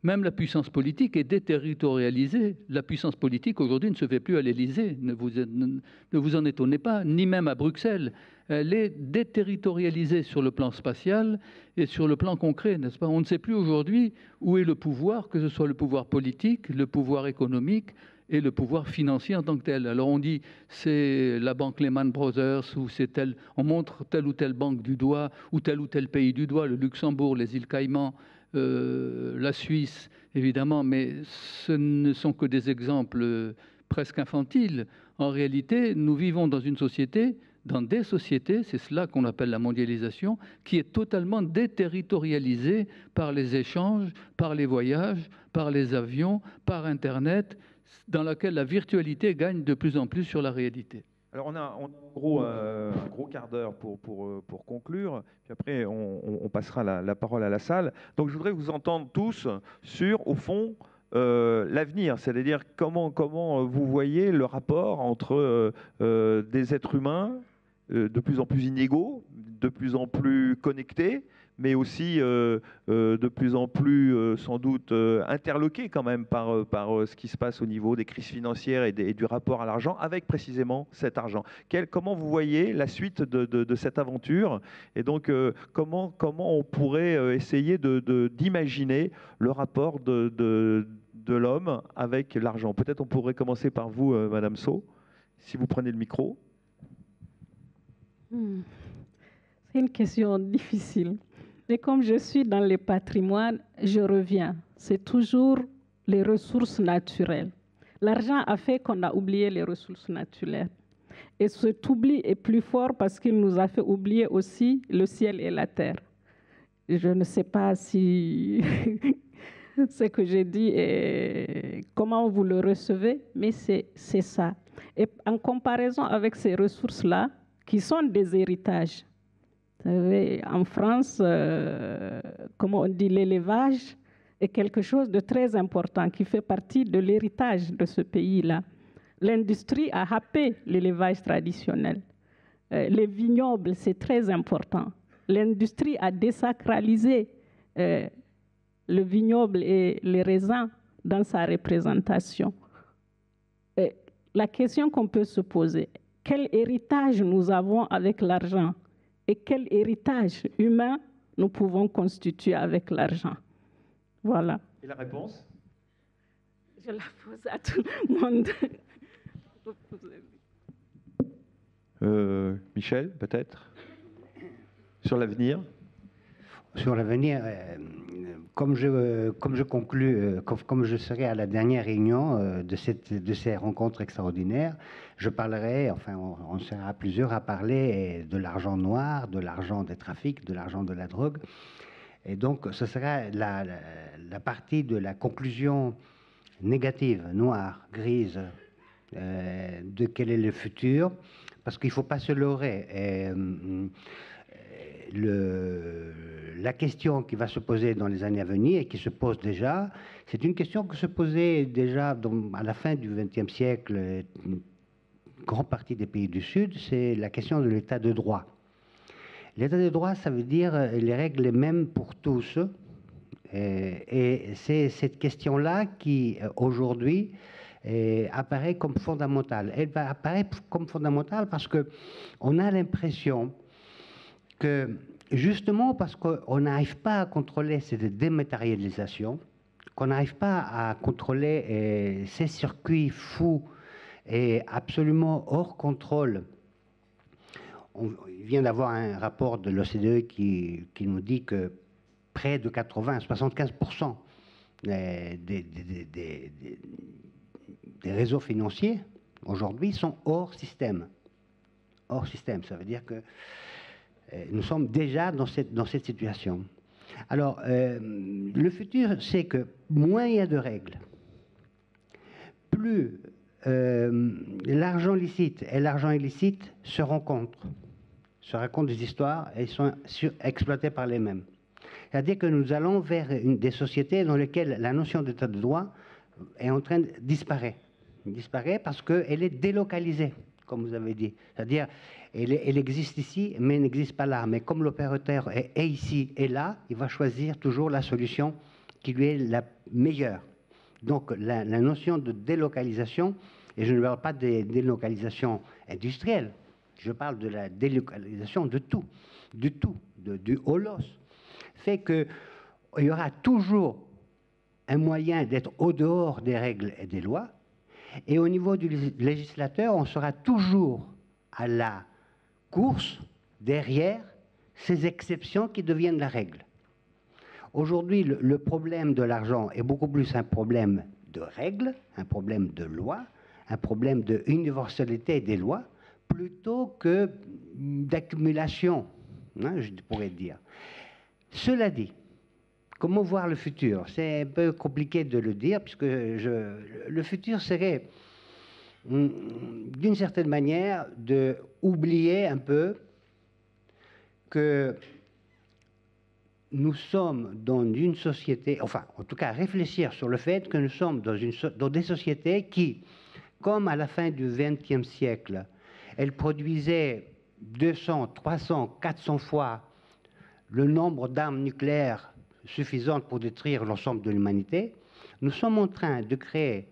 même la puissance politique, est déterritorialisée. La puissance politique, aujourd'hui, ne se fait plus à l'Élysée, ne vous en étonnez pas, ni même à Bruxelles. Elle est déterritorialisée sur le plan spatial et sur le plan concret, n'est-ce pas? On ne sait plus aujourd'hui où est le pouvoir, que ce soit le pouvoir politique, le pouvoir économique, et le pouvoir financier en tant que tel. Alors on dit c'est la banque Lehman Brothers ou c'est tel, on montre telle ou telle banque du doigt ou tel pays du doigt, le Luxembourg, les îles Caïmans, la Suisse évidemment, mais ce ne sont que des exemples presque infantiles. En réalité, nous vivons dans une société, dans des sociétés, c'est cela qu'on appelle la mondialisation, qui est totalement déterritorialisée par les échanges, par les voyages, par les avions, par Internet, dans laquelle la virtualité gagne de plus en plus sur la réalité. Alors on a en gros un gros quart d'heure pour conclure, puis après on passera la parole à la salle. Donc je voudrais vous entendre tous sur, au fond, l'avenir, c'est-à-dire comment vous voyez le rapport entre des êtres humains de plus en plus inégaux, de plus en plus connectés, mais aussi de plus en plus sans doute interloqués quand même par ce qui se passe au niveau des crises financières et du rapport à l'argent, avec précisément cet argent. Comment vous voyez la suite de cette aventure? Et donc comment on pourrait essayer d'imaginer le rapport de l'homme avec l'argent? Peut-être on pourrait commencer par vous, Madame So, si vous prenez le micro. C'est une question difficile. Et comme je suis dans les patrimoines, je reviens. C'est toujours les ressources naturelles. L'argent a fait qu'on a oublié les ressources naturelles. Et cet oubli est plus fort parce qu'il nous a fait oublier aussi le ciel et la terre. Je ne sais pas si ce que j'ai dit et comment vous le recevez, mais c'est ça. Et en comparaison avec ces ressources-là, qui sont des héritages, vous savez, en France, comment on dit, l'élevage est quelque chose de très important qui fait partie de l'héritage de ce pays-là. L'industrie a happé l'élevage traditionnel. Les vignobles, c'est très important. L'industrie a désacralisé le vignoble et les raisins dans sa représentation. La question qu'on peut se poser, quel héritage nous avons avec l'argent et quel héritage humain nous pouvons constituer avec l'argent? Voilà. Et la réponse? Je la pose à tout le monde. Michel, peut-être? Sur l'avenir? Sur l'avenir, comme je conclus, comme je serai à la dernière réunion de ces rencontres extraordinaires, je parlerai, enfin on sera plusieurs à parler de l'argent noir, de l'argent des trafics, de l'argent de la drogue. Et donc ce sera la partie de la conclusion négative, noire, grise, de quel est le futur, parce qu'il ne faut pas se leurrer. La question qui va se poser dans les années à venir et qui se pose déjà, c'est une question que se posait déjà à la fin du XXe siècle, une grande partie des pays du Sud, c'est la question de l'état de droit. L'état de droit, ça veut dire les règles les mêmes pour tous. Et c'est cette question-là qui, aujourd'hui, apparaît comme fondamentale. Elle va apparaître comme fondamentale parce qu'on a l'impression que, justement parce qu'on n'arrive pas à contrôler cette dématérialisation, qu'on n'arrive pas à contrôler ces circuits fous et absolument hors contrôle, il vient d'avoir un rapport de l'OCDE qui nous dit que près de 75% des réseaux financiers aujourd'hui sont hors système. Hors système, ça veut dire que nous sommes déjà dans cette situation. Alors, le futur, c'est que moins il y a de règles, plus l'argent licite et l'argent illicite se racontent des histoires et sont exploités par les mêmes. C'est-à-dire que nous allons vers des sociétés dans lesquelles la notion d'état de droit est en train de disparaître. Elle disparaît parce qu'elle est délocalisée, comme vous avez dit. C'est-à-dire, elle existe ici, mais elle n'existe pas là. Mais comme l'opérateur est ici et là, il va choisir toujours la solution qui lui est la meilleure. Donc, la notion de délocalisation, et je ne parle pas de délocalisation industrielle, je parle de la délocalisation de tout, du holos, fait qu'il y aura toujours un moyen d'être au dehors des règles et des lois, et au niveau du législateur, on sera toujours à la course derrière ces exceptions qui deviennent la règle. Aujourd'hui, le problème de l'argent est beaucoup plus un problème de règles, un problème de loi, un problème d'universalité des lois, plutôt que d'accumulation, hein, je pourrais dire. Cela dit, comment voir le futur? C'est un peu compliqué de le dire, puisque le futur serait, d'une certaine manière, d'oublier un peu que nous sommes dans une société, enfin, en tout cas, réfléchir sur le fait que nous sommes dans des sociétés qui, comme à la fin du XXe siècle, elles produisaient 200, 300, 400 fois le nombre d'armes nucléaires suffisantes pour détruire l'ensemble de l'humanité, nous sommes en train de créer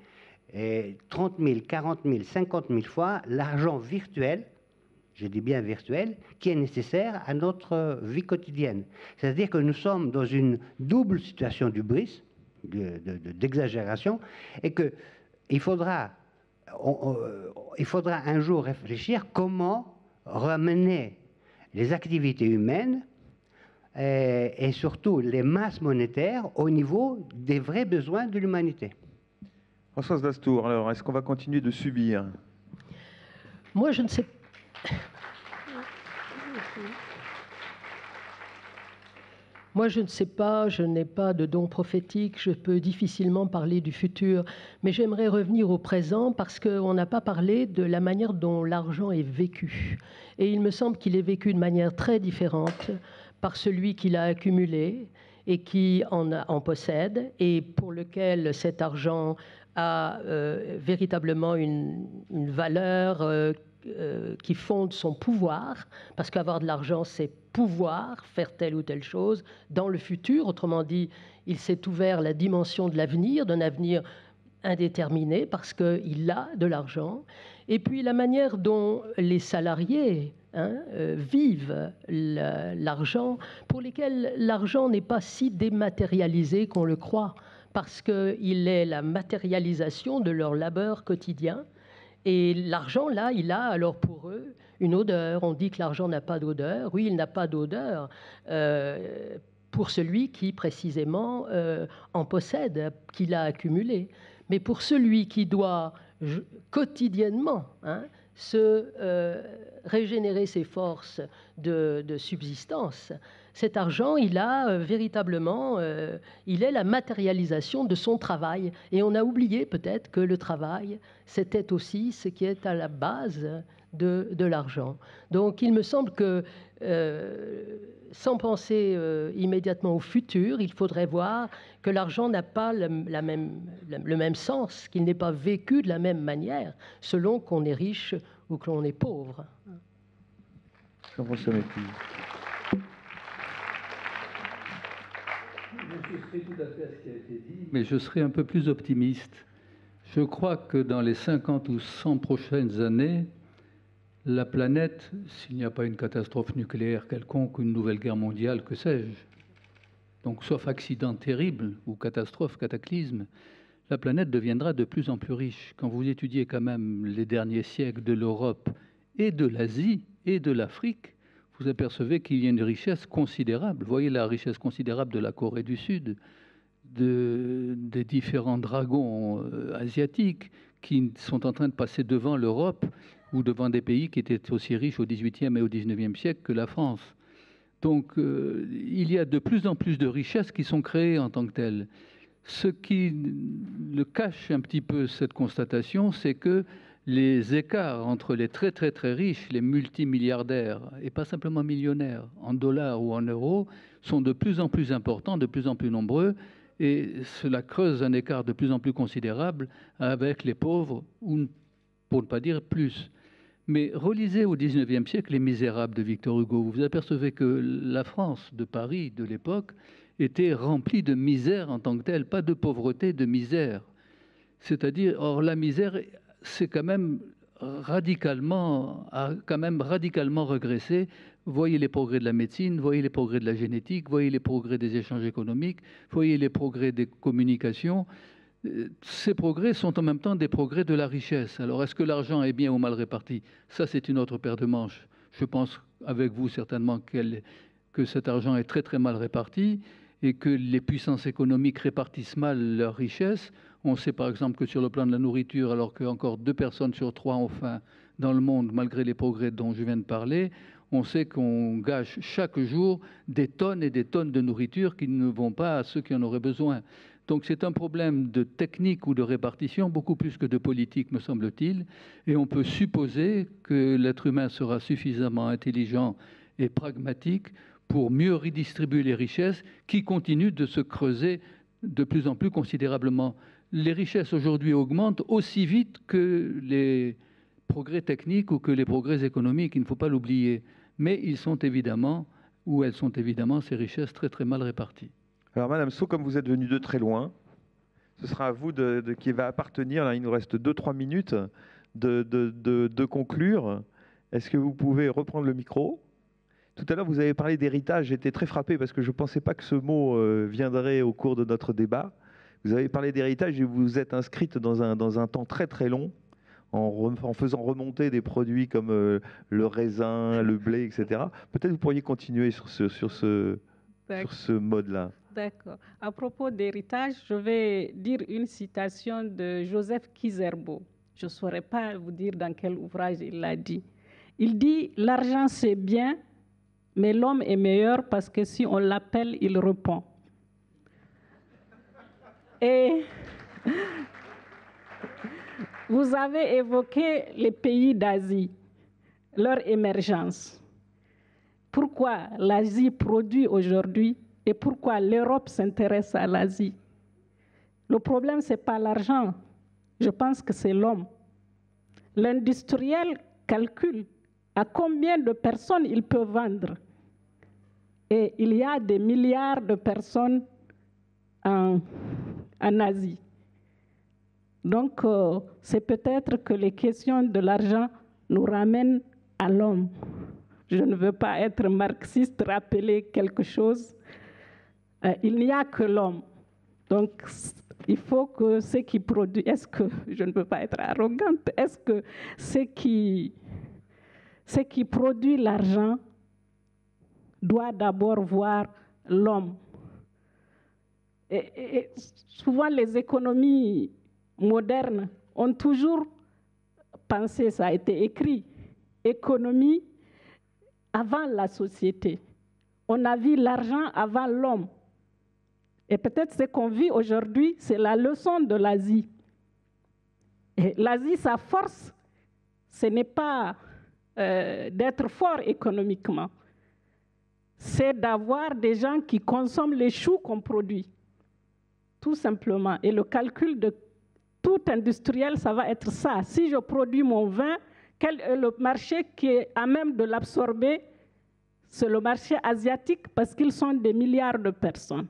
30 000, 40 000, 50 000 fois l'argent virtuel, je dis bien virtuel, qui est nécessaire à notre vie quotidienne. C'est-à-dire que nous sommes dans une double situation d'hubris, d'exagération, et qu'il faudra un jour réfléchir comment ramener les activités humaines et surtout les masses monétaires au niveau des vrais besoins de l'humanité. Françoise Dastour, alors, est-ce qu'on va continuer de subir? Moi, je ne sais pas. Moi, je ne sais pas, je n'ai pas de don prophétique, je peux difficilement parler du futur, mais j'aimerais revenir au présent parce qu'on n'a pas parlé de la manière dont l'argent est vécu. Et il me semble qu'il est vécu de manière très différente par celui qui l'a accumulé et qui en possède, et pour lequel cet argent a véritablement une valeur qui fonde son pouvoir, parce qu'avoir de l'argent, c'est pouvoir faire telle ou telle chose dans le futur. Autrement dit, il s'est ouvert la dimension de l'avenir, d'un avenir indéterminé, parce qu'il a de l'argent. Et puis la manière dont les salariés vivent l'argent, pour lesquels l'argent n'est pas si dématérialisé qu'on le croit, parce qu'il est la matérialisation de leur labeur quotidien. Et l'argent, là, il a alors pour eux une odeur. On dit que l'argent n'a pas d'odeur. Oui, il n'a pas d'odeur pour celui qui, précisément, en possède, qui l'a accumulé. Mais pour celui qui doit quotidiennement se régénérer ses forces de subsistance, cet argent, il a véritablement, il est la matérialisation de son travail. Et on a oublié peut-être que le travail, c'était aussi ce qui est à la base de l'argent. Donc il me semble que, sans penser immédiatement au futur, il faudrait voir que l'argent n'a pas le même sens, qu'il n'est pas vécu de la même manière, selon qu'on est riche ou que l'on est pauvre. Jean-François Métis. Je souscris tout à fait à ce qui a été dit, mais je serai un peu plus optimiste. Je crois que dans les 50 ou 100 prochaines années, la planète, s'il n'y a pas une catastrophe nucléaire quelconque, une nouvelle guerre mondiale, que sais-je, donc sauf accident terrible ou catastrophe, cataclysme, la planète deviendra de plus en plus riche. Quand vous étudiez quand même les derniers siècles de l'Europe et de l'Asie, et de l'Afrique, vous apercevez qu'il y a une richesse considérable. Vous voyez la richesse considérable de la Corée du Sud, des différents dragons asiatiques qui sont en train de passer devant l'Europe ou devant des pays qui étaient aussi riches au XVIIIe et au XIXe siècle que la France. Donc il y a de plus en plus de richesses qui sont créées en tant que telles. Ce qui le cache un petit peu cette constatation, c'est que les écarts entre les très très très riches, les multimilliardaires, et pas simplement millionnaires, en dollars ou en euros, sont de plus en plus importants, de plus en plus nombreux, et cela creuse un écart de plus en plus considérable avec les pauvres, ou pour ne pas dire plus. Mais relisez au XIXe siècle Les Misérables de Victor Hugo. Vous vous apercevez que la France de Paris de l'époque était remplie de misère en tant que telle, pas de pauvreté, de misère. C'est-à-dire, or la misère, c'est quand même radicalement régressé. Voyez les progrès de la médecine, voyez les progrès de la génétique, voyez les progrès des échanges économiques, voyez les progrès des communications. Ces progrès sont en même temps des progrès de la richesse. Alors, est-ce que l'argent est bien ou mal réparti? Ça, c'est une autre paire de manches. Je pense, avec vous certainement, que cet argent est très très mal réparti et que les puissances économiques répartissent mal leur richesse. On sait par exemple que sur le plan de la nourriture, alors qu'encore 2 personnes sur 3 ont faim dans le monde, malgré les progrès dont je viens de parler, on sait qu'on gâche chaque jour des tonnes et des tonnes de nourriture qui ne vont pas à ceux qui en auraient besoin. Donc c'est un problème de technique ou de répartition, beaucoup plus que de politique, me semble-t-il. Et on peut supposer que l'être humain sera suffisamment intelligent et pragmatique pour mieux redistribuer les richesses qui continuent de se creuser de plus en plus considérablement. Les richesses aujourd'hui augmentent aussi vite que les progrès techniques ou que les progrès économiques, il ne faut pas l'oublier. Mais ils sont évidemment, ou elles sont évidemment, ces richesses très très mal réparties. Alors Madame Sceaux, comme vous êtes venue de très loin, ce sera à vous qui va appartenir, là il nous reste 2-3 minutes, de conclure. Est-ce que vous pouvez reprendre le micro ? Tout à l'heure, vous avez parlé d'héritage. J'étais très frappé parce que je ne pensais pas que ce mot viendrait au cours de notre débat. Vous avez parlé d'héritage et vous vous êtes inscrite dans un temps très très long en faisant remonter des produits comme le raisin, le blé, etc. Peut-être vous pourriez continuer sur ce mode-là. D'accord. À propos d'héritage, je vais dire une citation de Joseph Kizerbo. Je ne saurais pas vous dire dans quel ouvrage il l'a dit. Il dit « L'argent, c'est bien, mais l'homme est meilleur parce que si on l'appelle, il répond. » Et vous avez évoqué les pays d'Asie, leur émergence. Pourquoi l'Asie produit aujourd'hui et pourquoi l'Europe s'intéresse à l'Asie? Le problème, ce n'est pas l'argent. Je pense que c'est l'homme. L'industriel calcule à combien de personnes il peut vendre. Et il y a des milliards de personnes en Asie. Donc, c'est peut-être que les questions de l'argent nous ramènent à l'homme. Je ne veux pas être marxiste, rappeler quelque chose. Il n'y a que l'homme. Donc, il faut que ce qui produit... Est-ce que, je ne veux pas être arrogante, est-ce que ce qui produit l'argent doit d'abord voir l'homme? Et souvent, les économies modernes ont toujours pensé, ça a été écrit, économie avant la société. On a vu l'argent avant l'homme. Et peut-être ce qu'on vit aujourd'hui, c'est la leçon de l'Asie. Et l'Asie, sa force, ce n'est pas d'être fort économiquement. C'est d'avoir des gens qui consomment les choux qu'on produit. Tout simplement. Et le calcul de tout industriel, ça va être ça. Si je produis mon vin, quel est le marché qui est à même de l'absorber? C'est le marché asiatique parce qu'ils sont des milliards de personnes.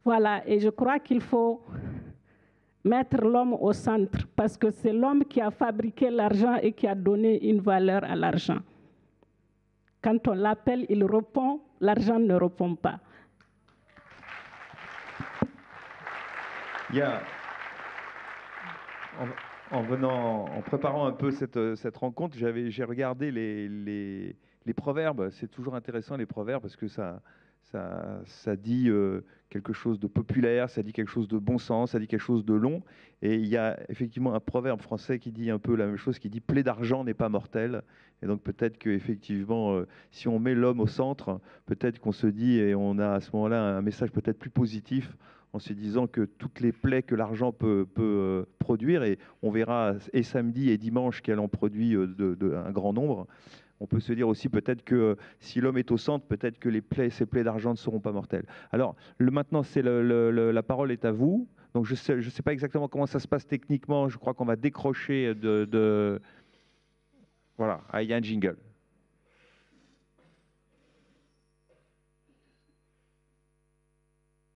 Voilà, et je crois qu'il faut mettre l'homme au centre parce que c'est l'homme qui a fabriqué l'argent et qui a donné une valeur à l'argent. Quand on l'appelle, il répond, l'argent ne répond pas. En préparant un peu cette rencontre, j'ai regardé les proverbes. C'est toujours intéressant les proverbes parce que ça dit quelque chose de populaire, ça dit quelque chose de bon sens, ça dit quelque chose de long. Et il y a effectivement un proverbe français qui dit un peu la même chose, qui dit « plaie d'argent n'est pas mortelle ». Et donc peut-être qu'effectivement, si on met l'homme au centre, peut-être qu'on se dit, et on a à ce moment-là un message peut-être plus positif, en se disant que toutes les plaies que l'argent peut produire, et on verra et samedi et dimanche qu'elle en produit un grand nombre, on peut se dire aussi peut-être que si l'homme est au centre, peut-être que ces plaies d'argent ne seront pas mortelles. Alors maintenant, la parole est à vous. Donc je sais pas exactement comment ça se passe techniquement. Je crois qu'on va décrocher Voilà, il y a un jingle.